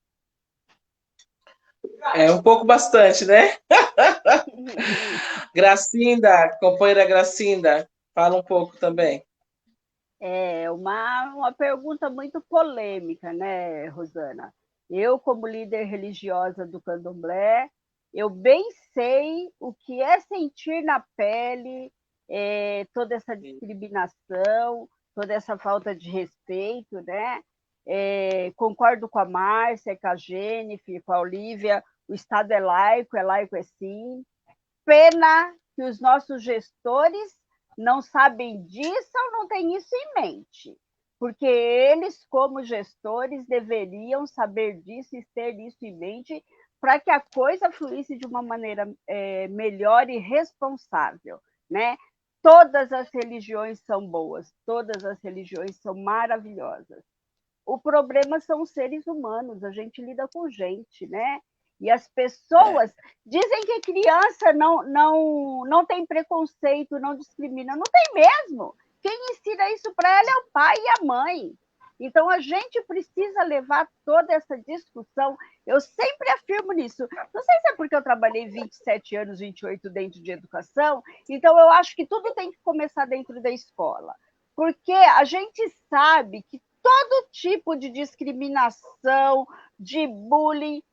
É um pouco bastante, né? Gracinda, companheira Gracinda, fala um pouco também. É uma pergunta muito polêmica, né, Rosana? Eu, como líder religiosa do Candomblé, eu bem sei o que é sentir na pele toda essa discriminação, toda essa falta de respeito, né? Concordo com a Márcia, com a Jennifer, com a Olivia, o Estado é laico sim. Pena que os nossos gestores não sabem disso ou não têm isso em mente, porque eles, como gestores, deveriam saber disso e ter isso em mente para que a coisa fluísse de uma maneira melhor e responsável, né? Todas as religiões são boas, todas as religiões são maravilhosas. O problema são os seres humanos, a gente lida com gente, né? E as pessoas dizem que criança não tem preconceito, não discrimina. Não tem mesmo. Quem ensina isso para ela é o pai e a mãe. Então, a gente precisa levar toda essa discussão. Eu sempre afirmo nisso. Não sei se é porque eu trabalhei 27 anos, 28 dentro de educação, então eu acho que tudo tem que começar dentro da escola. Porque a gente sabe que todo tipo de discriminação, de bullying,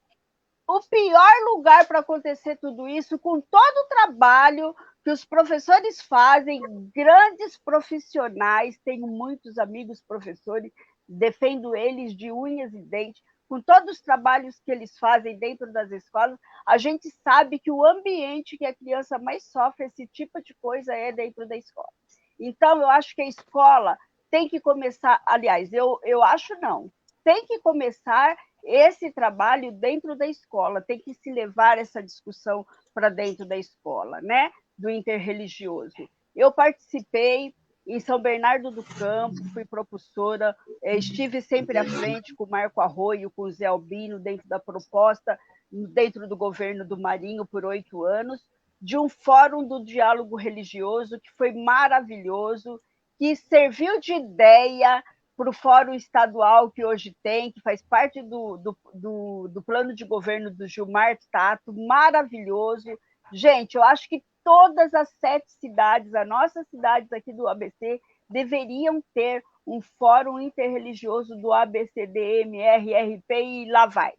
o pior lugar para acontecer tudo isso, com todo o trabalho que os professores fazem, grandes profissionais, tenho muitos amigos professores, defendo eles de unhas e dentes, com todos os trabalhos que eles fazem dentro das escolas, a gente sabe que o ambiente que a criança mais sofre esse tipo de coisa é dentro da escola. Então, eu acho que a escola tem que começar, aliás, eu acho não, tem que começar esse trabalho dentro da escola, tem que se levar essa discussão para dentro da escola, né? Do interreligioso. Eu participei em São Bernardo do Campo, fui propulsora, estive sempre à frente com o Marco Arroio, com o Zé Albino, dentro da proposta, dentro do governo do Marinho, por 8 anos, de um fórum do diálogo religioso que foi maravilhoso, que serviu de ideia para o fórum estadual que hoje tem, que faz parte do plano de governo do Gilmar Tato, maravilhoso. Gente, eu acho que todas as 7 cidades, as nossas cidades aqui do ABC, deveriam ter um fórum interreligioso do ABCDMR, RP e lá vai.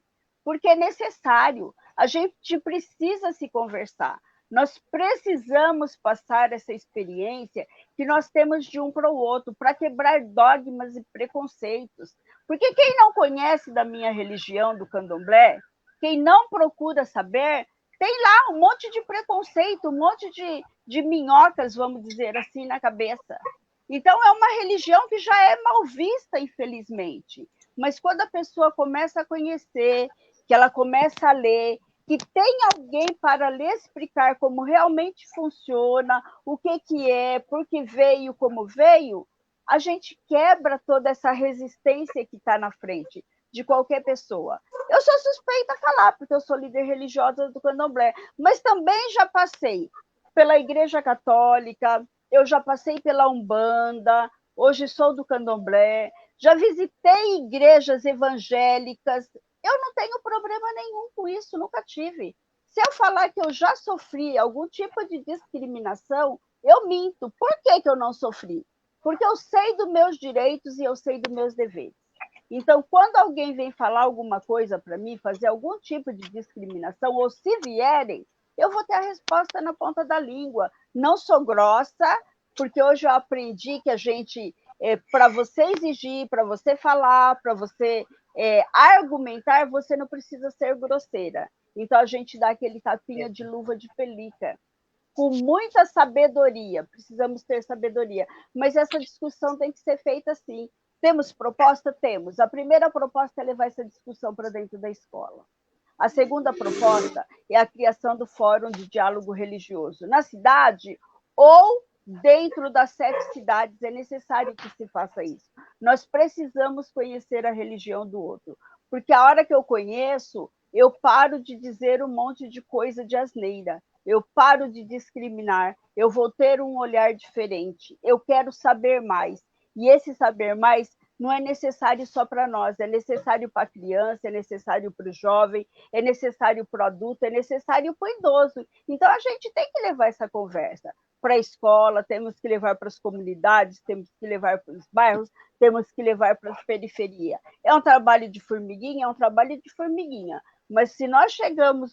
Porque é necessário, a gente precisa se conversar. Nós precisamos passar essa experiência que nós temos de um para o outro, para quebrar dogmas e preconceitos. Porque quem não conhece da minha religião, do candomblé, quem não procura saber, tem lá um monte de preconceito, um monte de minhocas, vamos dizer assim, na cabeça. Então, é uma religião que já é mal vista, infelizmente. Mas quando a pessoa começa a conhecer, que ela começa a ler, que tem alguém para lhe explicar como realmente funciona, o que é, por que veio, como veio, a gente quebra toda essa resistência que está na frente de qualquer pessoa. Eu sou suspeita a falar, porque eu sou líder religiosa do candomblé, mas também já passei pela Igreja Católica, eu já passei pela Umbanda, hoje sou do candomblé, já visitei igrejas evangélicas. Eu não tenho problema nenhum com isso, nunca tive. Se eu falar que eu já sofri algum tipo de discriminação, eu minto. Por que eu não sofri? Porque eu sei dos meus direitos e eu sei dos meus deveres. Então, quando alguém vem falar alguma coisa para mim, fazer algum tipo de discriminação, ou se vierem, eu vou ter a resposta na ponta da língua. Não sou grossa, porque hoje eu aprendi que a gente, para você exigir, para você falar, para você argumentar, você não precisa ser grosseira. Então, a gente dá aquele tapinha de luva de pelica, com muita sabedoria, precisamos ter sabedoria, mas essa discussão tem que ser feita assim. Temos proposta? Temos. A primeira proposta é levar essa discussão para dentro da escola. A segunda proposta é a criação do Fórum de Diálogo Religioso na cidade ou dentro das 7 cidades, é necessário que se faça isso. Nós precisamos conhecer a religião do outro, porque a hora que eu conheço, eu paro de dizer um monte de coisa de asneira, eu paro de discriminar, eu vou ter um olhar diferente, eu quero saber mais. E esse saber mais não é necessário só para nós, é necessário para a criança, é necessário para o jovem, é necessário para o adulto, é necessário para o idoso. Então, a gente tem que levar essa conversa para a escola, temos que levar para as comunidades, temos que levar para os bairros, temos que levar para as periferias. É um trabalho de formiguinha? É um trabalho de formiguinha. Mas se nós chegamos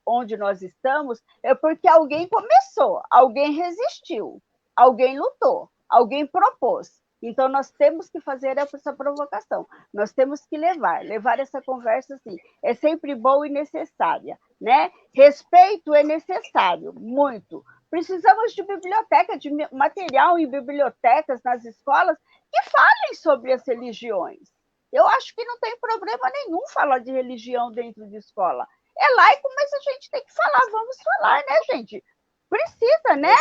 onde nós estamos, é porque alguém começou, alguém resistiu, alguém lutou, alguém propôs. Então, nós temos que fazer essa provocação, nós temos que levar essa conversa assim, é sempre bom e necessária, né? Respeito é necessário, muito. Precisamos de biblioteca, de material em bibliotecas, nas escolas, que falem sobre as religiões. Eu acho que não tem problema nenhum falar de religião dentro de escola. É laico, mas a gente tem que falar, vamos falar, né, gente? Precisa, né?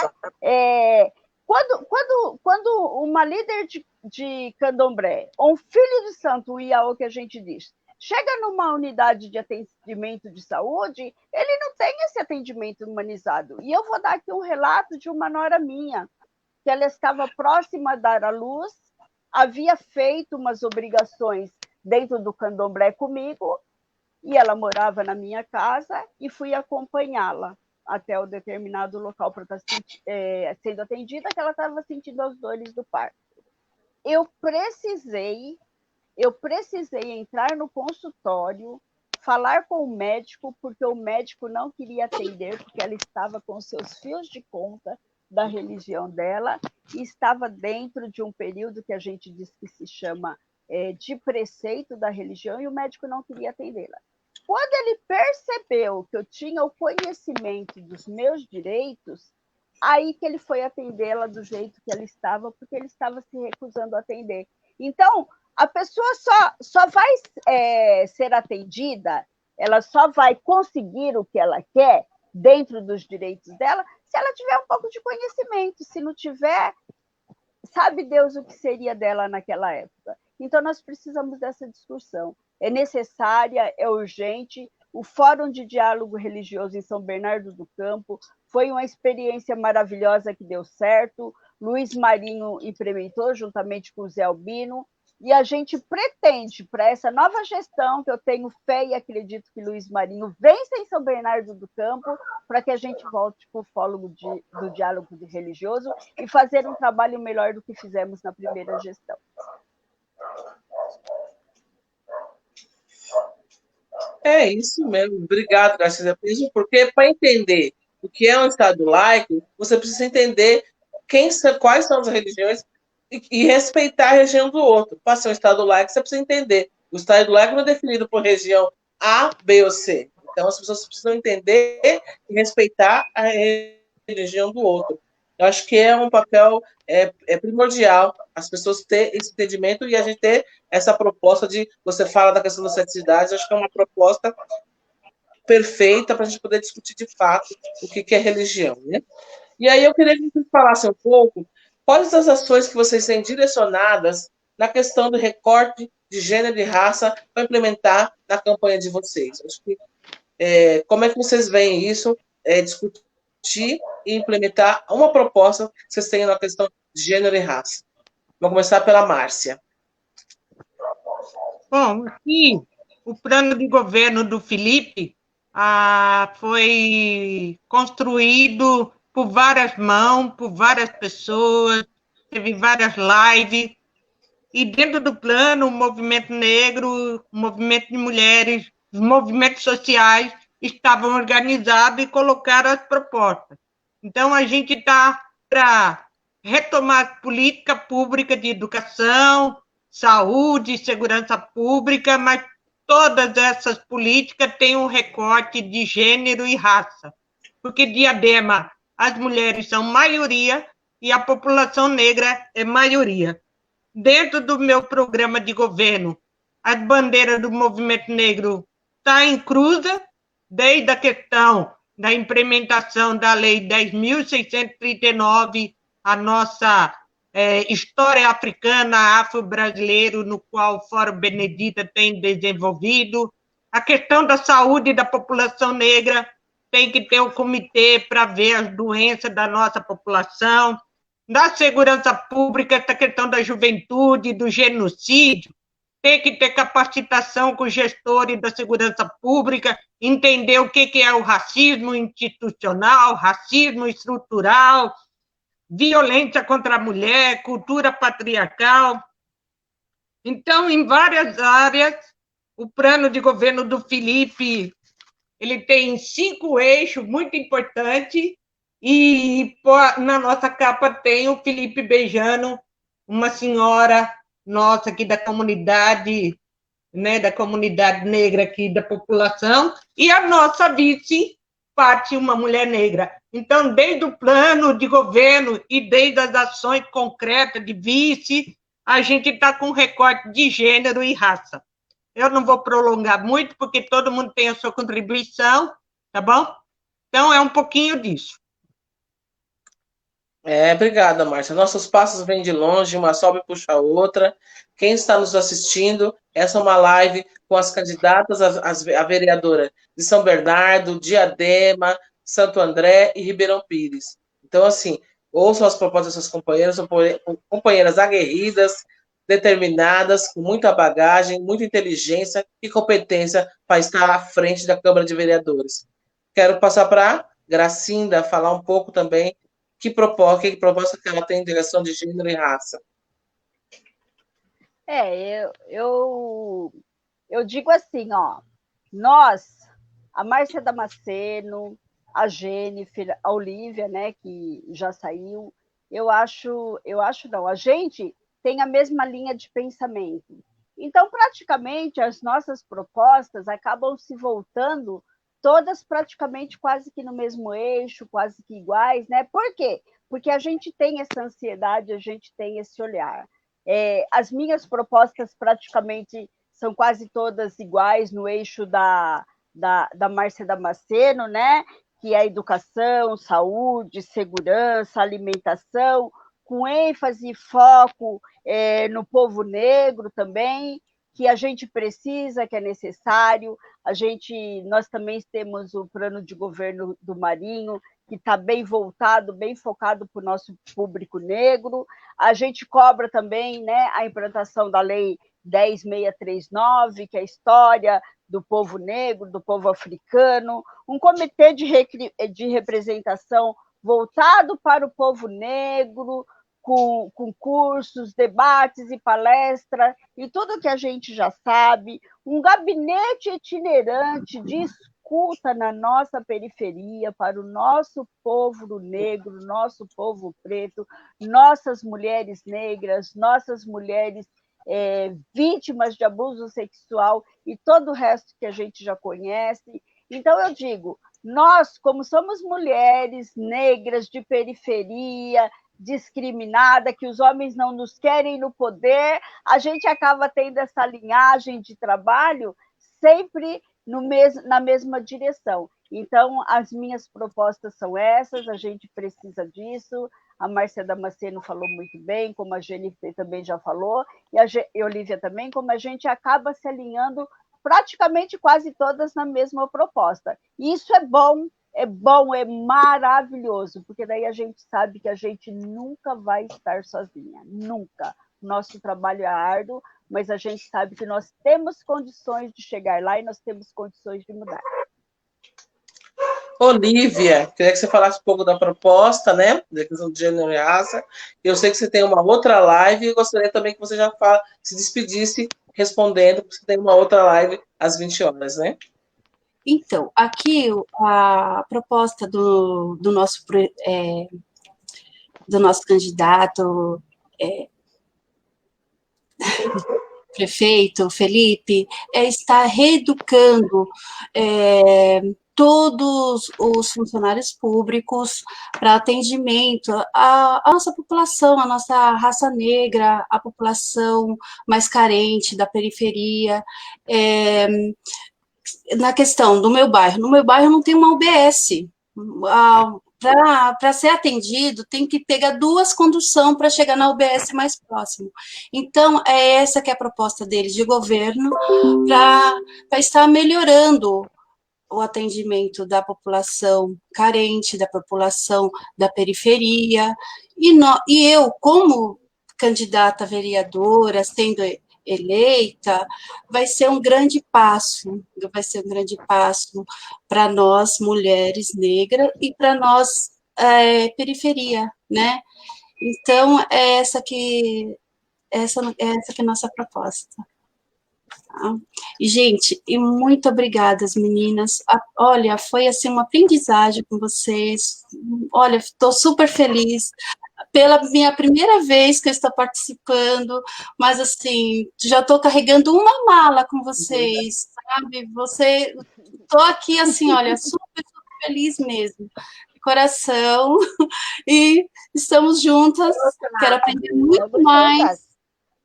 Quando uma líder de candomblé, ou um filho de santo, o Iaô que a gente diz, chega numa unidade de atendimento de saúde, ele não tem esse atendimento humanizado. E eu vou dar aqui um relato de uma nora minha, que ela estava próxima a dar à luz, havia feito umas obrigações dentro do candomblé comigo, e ela morava na minha casa, e fui acompanhá-la até o determinado local para estar sendo atendida, que ela estava sentindo as dores do parto. Eu precisei entrar no consultório, falar com o médico, porque o médico não queria atender, porque ela estava com seus fios de conta da religião dela, e estava dentro de um período que a gente diz que se chama de preceito da religião, e o médico não queria atendê-la. Quando ele percebeu que eu tinha o conhecimento dos meus direitos, aí que ele foi atendê-la do jeito que ela estava, porque ele estava se recusando a atender. Então, a pessoa só vai ser atendida, ela só vai conseguir o que ela quer dentro dos direitos dela, se ela tiver um pouco de conhecimento. Se não tiver, sabe Deus o que seria dela naquela época. Então, nós precisamos dessa discussão. É necessária, é urgente. O Fórum de Diálogo Religioso em São Bernardo do Campo foi uma experiência maravilhosa que deu certo. Luiz Marinho implementou, juntamente com o Zé Albino, e a gente pretende, para essa nova gestão, que eu tenho fé e acredito que Luiz Marinho vença em São Bernardo do Campo, para que a gente volte para o Fórum do Diálogo Religioso e fazer um trabalho melhor do que fizemos na primeira gestão. É isso mesmo. Obrigado, Garcia. Mesmo porque, para entender o que é um Estado laico, você precisa entender quais são as religiões e respeitar a religião do outro. Para ser um Estado laico, você precisa entender. O Estado laico não é definido por região A, B ou C. Então, as pessoas precisam entender e respeitar a religião do outro. Eu acho que é um papel primordial as pessoas terem esse entendimento e a gente ter essa proposta de... Você fala da questão das 7 cidades, acho que é uma proposta perfeita para a gente poder discutir de fato o que é religião, né? E aí eu queria que vocês falassem um pouco quais as ações que vocês têm direcionadas na questão do recorte de gênero e raça para implementar na campanha de vocês. Acho que, como é que vocês veem isso, discutir e implementar uma proposta que vocês tenham na questão de gênero e raça? Vamos começar pela Márcia. Bom, aqui, o plano de governo do Felipe foi construído por várias mãos, por várias pessoas, teve várias lives, e dentro do plano, o movimento negro, o movimento de mulheres, os movimentos sociais estavam organizados e colocaram as propostas. Então, a gente está para retomar política pública de educação, saúde, segurança pública, mas todas essas políticas têm um recorte de gênero e raça, porque Diadema, as mulheres são maioria e a população negra é maioria. Dentro do meu programa de governo, as bandeiras do movimento negro estão inclusas, desde a questão da implementação da Lei 10.639, a nossa história africana, afro-brasileiro, no qual o Fórum Benedita tem desenvolvido, a questão da saúde da população negra, tem que ter um comitê para ver as doenças da nossa população, da segurança pública, essa questão da juventude, do genocídio, tem que ter capacitação com os gestores da segurança pública, entender o que é o racismo institucional, racismo estrutural, violência contra a mulher, cultura patriarcal. Então, em várias áreas, o plano de governo do Felipe, ele tem 5 eixos muito importantes, e na nossa capa tem o Felipe Beijano uma senhora nossa aqui da comunidade, né, da comunidade negra aqui da população, e a nossa vice, parte uma mulher negra. Então, desde o plano de governo e desde as ações concretas de vice, a gente está com recorte de gênero e raça. Eu não vou prolongar muito, porque todo mundo tem a sua contribuição, tá bom? Então, é um pouquinho disso. Obrigada, Márcia. Nossos passos vêm de longe, uma sobe puxa a outra. Quem está nos assistindo, essa é uma live com as candidatas a vereadora de São Bernardo, Diadema, Santo André e Ribeirão Pires. Então, assim, ouçam as propostas das suas companheiras, são companheiras aguerridas, determinadas, com muita bagagem, muita inteligência e competência para estar à frente da Câmara de Vereadores. Quero passar para a Gracinda falar um pouco também que proposta que ela tem em direção de gênero e raça. Eu digo assim, ó, nós, a Márcia Damasceno, a Jennifer, a Olívia, né, que já saiu, eu acho não, a gente tem a mesma linha de pensamento. Então, praticamente, as nossas propostas acabam se voltando todas praticamente quase que no mesmo eixo, quase que iguais, né? Por quê? Porque a gente tem essa ansiedade, a gente tem esse olhar. As minhas propostas praticamente são quase todas iguais no eixo da Márcia Damasceno, né? Que é a educação, saúde, segurança, alimentação, com ênfase e foco no povo negro também, que a gente precisa, que é necessário. Nós também temos o plano de governo do Marinho, que está bem voltado, bem focado para o nosso público negro. A gente cobra também, né, a implantação da Lei 10.639, que é a história do povo negro, do povo africano, um comitê de representação voltado para o povo negro, com cursos, debates e palestras, e tudo que a gente já sabe, um gabinete itinerante de escuta na nossa periferia para o nosso povo negro, nosso povo preto, nossas mulheres negras, nossas mulheres vítimas de abuso sexual e todo o resto que a gente já conhece. Então, eu digo, nós, como somos mulheres negras de periferia, discriminada, que os homens não nos querem no poder, a gente acaba tendo essa linhagem de trabalho sempre na mesma direção. Então, as minhas propostas são essas, a gente precisa disso, a Márcia Damasceno falou muito bem, como a Jennifer também já falou, e a Olívia também, como a gente acaba se alinhando praticamente quase todas na mesma proposta. E isso é bom, é maravilhoso, porque daí a gente sabe que a gente nunca vai estar sozinha, nunca. Nosso trabalho é árduo, mas a gente sabe que nós temos condições de chegar lá e nós temos condições de mudar. Olívia, queria que você falasse um pouco da proposta, né, da questão de gênero e raça. Eu sei que você tem uma outra live e gostaria também que você já se despedisse respondendo, porque você tem uma outra live às 20 horas, né? Então, aqui a proposta do nosso candidato prefeito, Felipe, está reeducando todos os funcionários públicos para atendimento à nossa população, à nossa raça negra, à população mais carente da periferia. Na questão do meu bairro, no meu bairro não tem uma UBS. Para ser atendido, tem que pegar 2 conduções para chegar na UBS mais próximo. Então, é essa que é a proposta deles de governo para estar melhorando o atendimento da população carente, da população da periferia. E eu, como candidata a vereadora, sendo eleita, vai ser um grande passo para nós, mulheres negras, e para nós, periferia, né? Então, é essa que é a nossa proposta. Tá? E, gente, muito obrigada, meninas. Olha, foi assim uma aprendizagem com vocês. Olha, estou super feliz. pela minha primeira vez que eu estou participando, mas assim, já estou carregando uma mala com vocês, sabe? Estou aqui assim, olha, super, super feliz mesmo, de coração, e estamos juntas, quero aprender muito mais,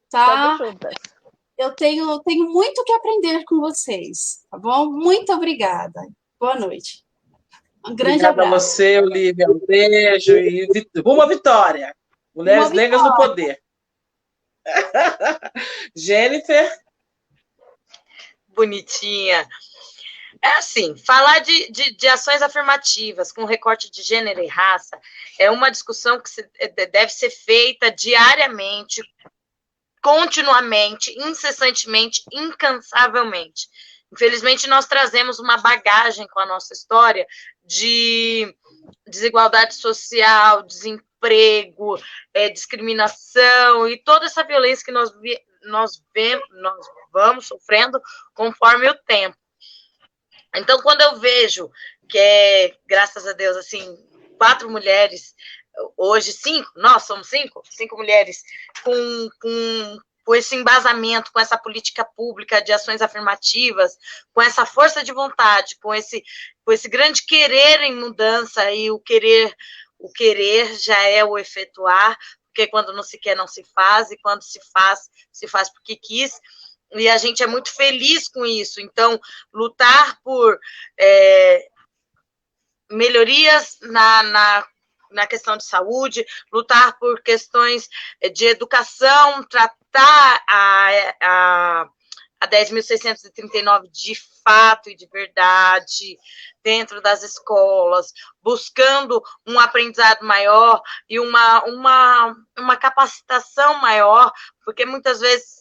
tá? Estamos juntas. Eu tenho muito que aprender com vocês, tá bom? Muito obrigada. Boa noite. Um grande Obrigada abraço. a você, Olivia. Um beijo e uma vitória. Mulheres Negras no Poder. Jennifer. Bonitinha. É assim, falar de ações afirmativas com recorte de gênero e raça é uma discussão que deve ser feita diariamente, continuamente, incessantemente, incansavelmente. Infelizmente, nós trazemos uma bagagem com a nossa história de desigualdade social, desemprego, discriminação e toda essa violência que nós vamos sofrendo conforme o tempo. Então, quando eu vejo que graças a Deus, assim, 4 mulheres, hoje 5, nós somos 5 mulheres com esse embasamento, com essa política pública de ações afirmativas, com essa força de vontade, com esse grande querer em mudança, e o querer já é o efetuar, porque quando não se quer, não se faz, e quando se faz porque quis. E a gente é muito feliz com isso. Então, lutar por melhorias na questão de saúde, lutar por questões de educação, tratar a 10.639 de fato e de verdade dentro das escolas, buscando um aprendizado maior e uma capacitação maior, porque muitas vezes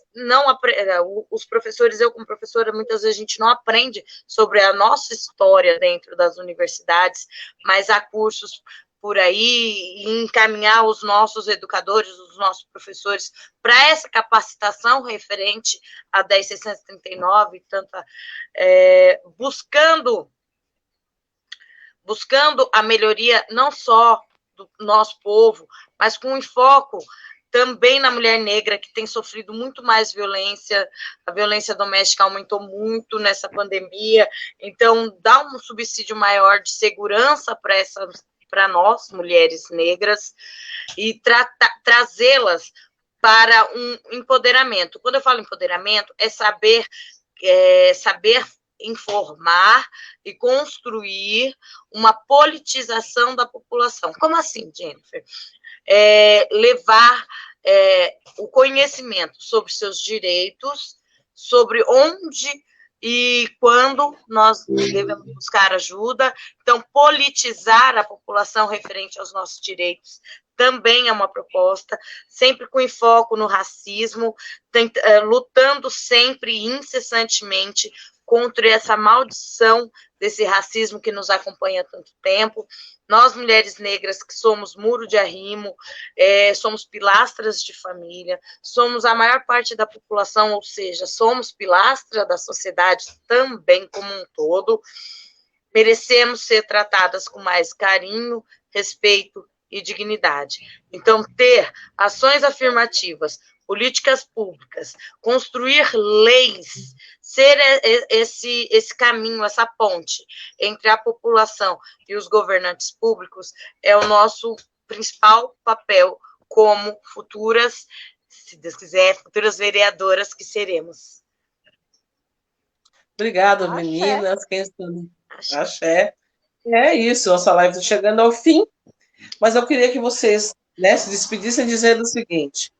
os professores, eu como professora, muitas vezes a gente não aprende sobre a nossa história dentro das universidades, mas há cursos por aí, e encaminhar os nossos educadores, os nossos professores, para essa capacitação referente a 10.639, buscando a melhoria não só do nosso povo, mas com enfoque também na mulher negra, que tem sofrido muito mais violência. A violência doméstica aumentou muito nessa pandemia, então dá um subsídio maior de segurança para nós, mulheres negras, e trazê-las para um empoderamento. Quando eu falo empoderamento, é saber informar e construir uma politização da população. Como assim, Jennifer? Levar o conhecimento sobre seus direitos, sobre onde e quando nós devemos buscar ajuda. Então, politizar a população referente aos nossos direitos também é uma proposta, sempre com enfoque no racismo, lutando sempre e incessantemente contra essa maldição desse racismo que nos acompanha há tanto tempo. Nós, mulheres negras, que somos muro de arrimo, somos pilastras de família, somos a maior parte da população, ou seja, somos pilastra da sociedade também como um todo, merecemos ser tratadas com mais carinho, respeito e dignidade. Então, ter ações afirmativas, políticas públicas, construir leis, ser esse caminho, essa ponte entre a população e os governantes públicos é o nosso principal papel como futuras, se Deus quiser, futuras vereadoras que seremos. Obrigada, meninas. Axé. É isso, nossa live está chegando ao fim, mas eu queria que vocês, né, se despedissem dizendo o seguinte: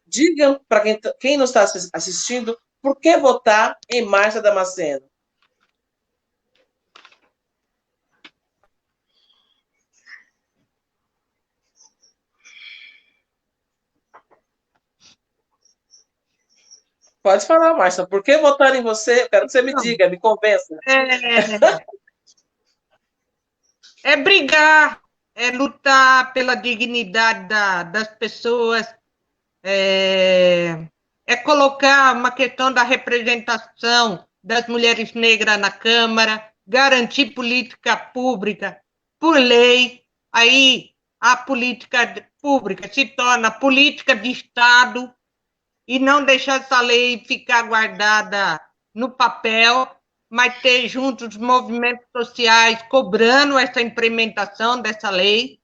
digam para quem nos está assistindo por que votar em Márcia Damasceno. Pode falar, Márcia. Por que votar em você? Eu quero que você me diga, me convença. É brigar, é lutar pela dignidade das pessoas, é colocar uma questão da representação das mulheres negras na Câmara, garantir política pública por lei. Aí a política pública se torna política de Estado e não deixar essa lei ficar guardada no papel, mas ter junto os movimentos sociais cobrando essa implementação dessa lei.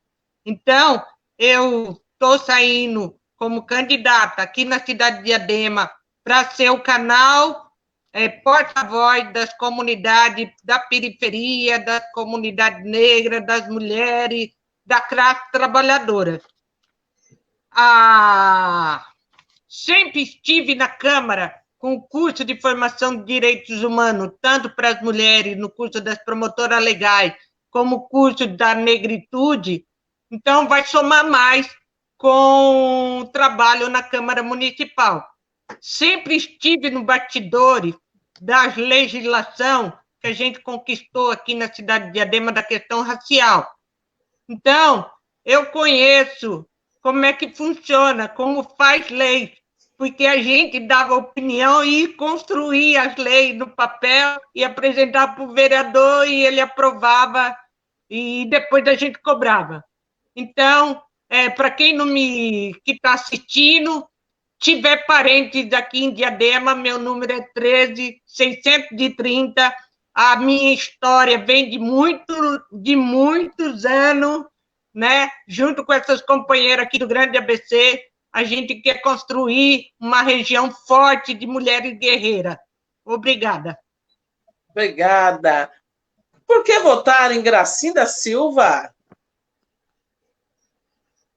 Então, eu estou saindo como candidata aqui na cidade de Diadema para ser o canal porta-voz das comunidades da periferia, das comunidades negras, das mulheres, da classe trabalhadora. Sempre estive na Câmara com o curso de formação de direitos humanos, tanto para as mulheres, no curso das promotoras legais, como o curso da negritude. Então, vai somar mais com o trabalho na Câmara Municipal. Sempre estive no bastidores da legislação que a gente conquistou aqui na cidade de Diadema da questão racial. Então, eu conheço como é que funciona, como faz lei, porque a gente dava opinião e construía as leis no papel e apresentava para o vereador e ele aprovava e depois a gente cobrava. Então, para quem não que está assistindo, tiver parentes aqui em Diadema, meu número é 13.630. A minha história vem de muitos anos, né? Junto com essas companheiras aqui do Grande ABC, a gente quer construir uma região forte de mulheres guerreiras. Obrigada. Obrigada. Por que votar em Gracinda Silva?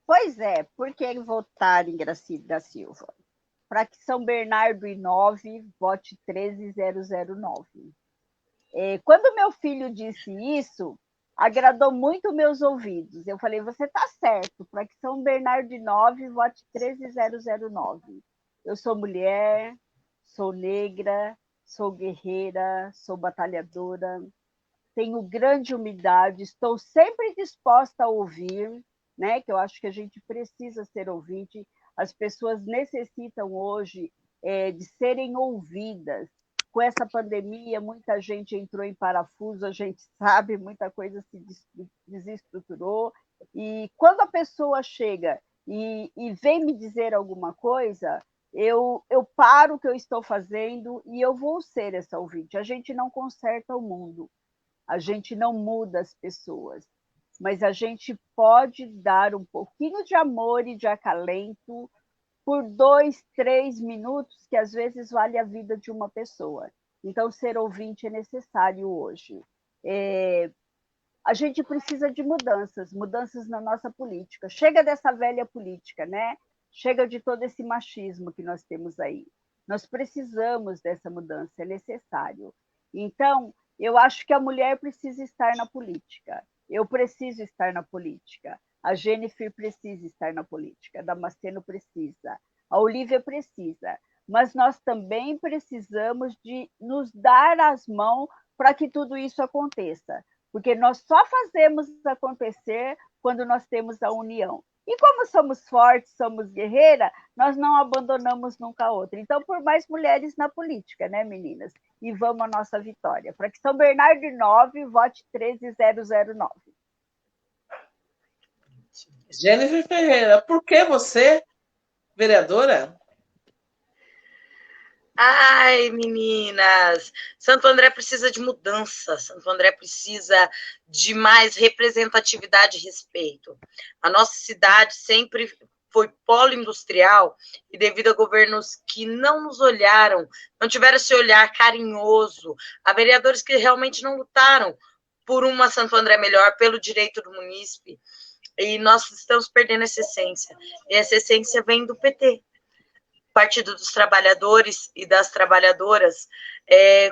Pois é, por que votar em Gracinda Silva? Para que São Bernardo e 9 vote 13009. Quando meu filho disse isso, agradou muito meus ouvidos. Eu falei, você está certo, para que São Bernardo e 9 vote 13009. Eu sou mulher, sou negra, sou guerreira, sou batalhadora, tenho grande humildade, estou sempre disposta a ouvir, né? Que eu acho que a gente precisa ser ouvinte. As pessoas necessitam hoje de serem ouvidas. Com essa pandemia, muita gente entrou em parafuso, a gente sabe, muita coisa se desestruturou. E quando a pessoa chega e vem me dizer alguma coisa, eu paro o que eu estou fazendo e eu vou ser essa ouvinte. A gente não conserta o mundo, a gente não muda as pessoas, mas a gente pode dar um pouquinho de amor e de acalento por 2, 3 minutos, que às vezes vale a vida de uma pessoa. Então, ser ouvinte é necessário hoje. A gente precisa de mudanças na nossa política. Chega dessa velha política, né? Chega de todo esse machismo que nós temos aí. Nós precisamos dessa mudança, é necessário. Então, eu acho que a mulher precisa estar na política. Eu preciso estar na política. A Jennifer precisa estar na política. A Damasceno precisa. A Olívia precisa. Mas nós também precisamos de nos dar as mãos para que tudo isso aconteça. Porque nós só fazemos acontecer quando nós temos a união. E como somos fortes, somos guerreiras, nós não abandonamos nunca a outra. Então, por mais mulheres na política, né, meninas? E vamos à nossa vitória. Para que São Bernardo e 9 vote 13009. Jennifer Ferreira, por que você, vereadora? Ai, meninas, Santo André precisa de mudança, Santo André precisa de mais representatividade e respeito. A nossa cidade sempre foi polo industrial e devido a governos que não nos olharam, não tiveram esse olhar carinhoso, a vereadores que realmente não lutaram por uma Santo André melhor, pelo direito do munícipe, e nós estamos perdendo essa essência. E essa essência vem do PT. Partido dos Trabalhadores e das Trabalhadoras,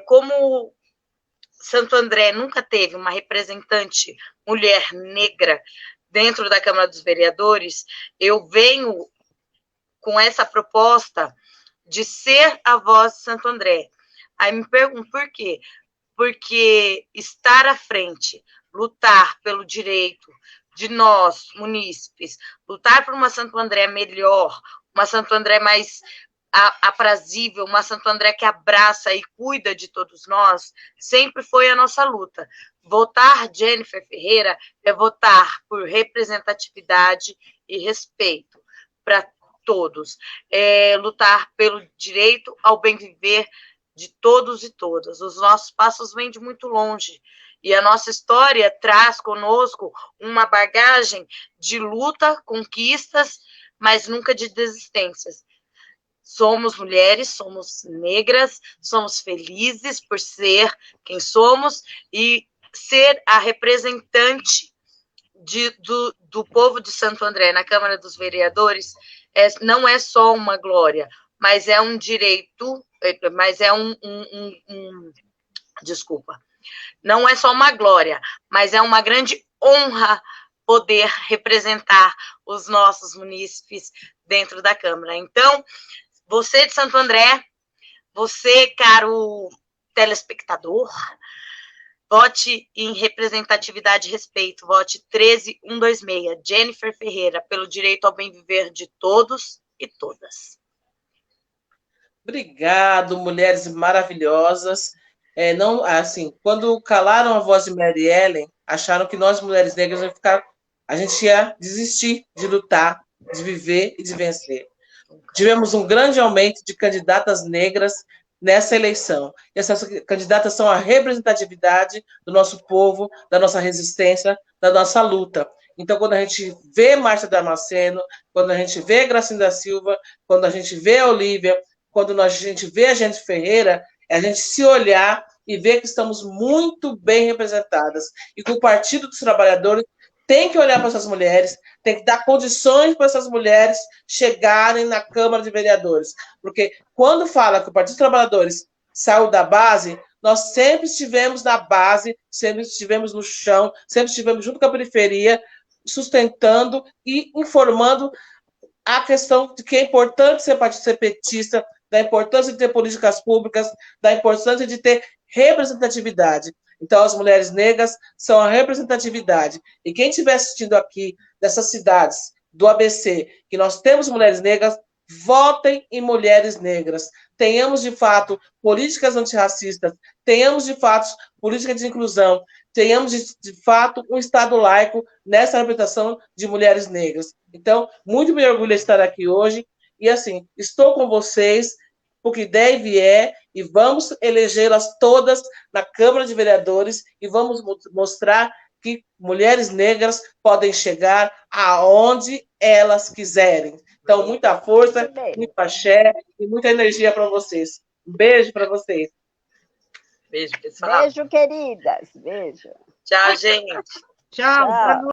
como Santo André nunca teve uma representante mulher negra dentro da Câmara dos Vereadores, eu venho com essa proposta de ser a voz de Santo André. Aí me pergunto por quê? Porque estar à frente, lutar pelo direito de nós, munícipes, lutar por uma Santo André melhor, uma Santo André mais aprazível, uma Santo André que abraça e cuida de todos nós, sempre foi a nossa luta. Votar Jennifer Ferreira é votar por representatividade e respeito para todos, é lutar pelo direito ao bem viver de todos e todas. Os nossos passos vêm de muito longe, e a nossa história traz conosco uma bagagem de luta, conquistas, mas nunca de desistências. Somos mulheres, somos negras, somos felizes por ser quem somos e ser a representante do povo de Santo André na Câmara dos Vereadores não é só uma glória, mas é um direito, mas é desculpa, não é só uma glória, mas é uma grande honra poder representar os nossos munícipes dentro da Câmara. Então, você de Santo André, você, caro telespectador, vote em representatividade e respeito, vote 13126, Jennifer Ferreira, pelo direito ao bem viver de todos e todas. Obrigado, mulheres maravilhosas. Não, assim, quando calaram a voz de Mary Ellen, acharam que nós, mulheres negras, a gente ia desistir de lutar, de viver e de vencer. Tivemos um grande aumento de candidatas negras nessa eleição. E essas candidatas são a representatividade do nosso povo, da nossa resistência, da nossa luta. Então, quando a gente vê Márcia Damasceno, quando a gente vê Gracinda Silva, quando a gente vê a Olívia, quando a gente vê a Jennifer Ferreira, é a gente se olhar e ver que estamos muito bem representadas. E que o Partido dos Trabalhadores tem que olhar para essas mulheres, tem que dar condições para essas mulheres chegarem na Câmara de Vereadores. Porque quando fala que o Partido dos Trabalhadores saiu da base, nós sempre estivemos na base, sempre estivemos no chão, sempre estivemos junto com a periferia, sustentando e informando a questão de que é importante ser petista, da importância de ter políticas públicas, da importância de ter representatividade. Então, as mulheres negras são a representatividade. E quem estiver assistindo aqui, dessas cidades, do ABC, que nós temos mulheres negras, votem em mulheres negras. Tenhamos, de fato, políticas antirracistas, tenhamos, de fato, política de inclusão, tenhamos, de fato, um Estado laico nessa representação de mulheres negras. Então, muito me orgulho de estar aqui hoje. E, assim, estou com vocês, porque der e vier, e vamos elegê-las todas na Câmara de Vereadores e vamos mostrar que mulheres negras podem chegar aonde elas quiserem. Então, muita força, muito axé e muita energia para vocês. Um beijo para vocês. Beijo, pessoal. Beijo, queridas. Beijo. Tchau, gente. Tchau.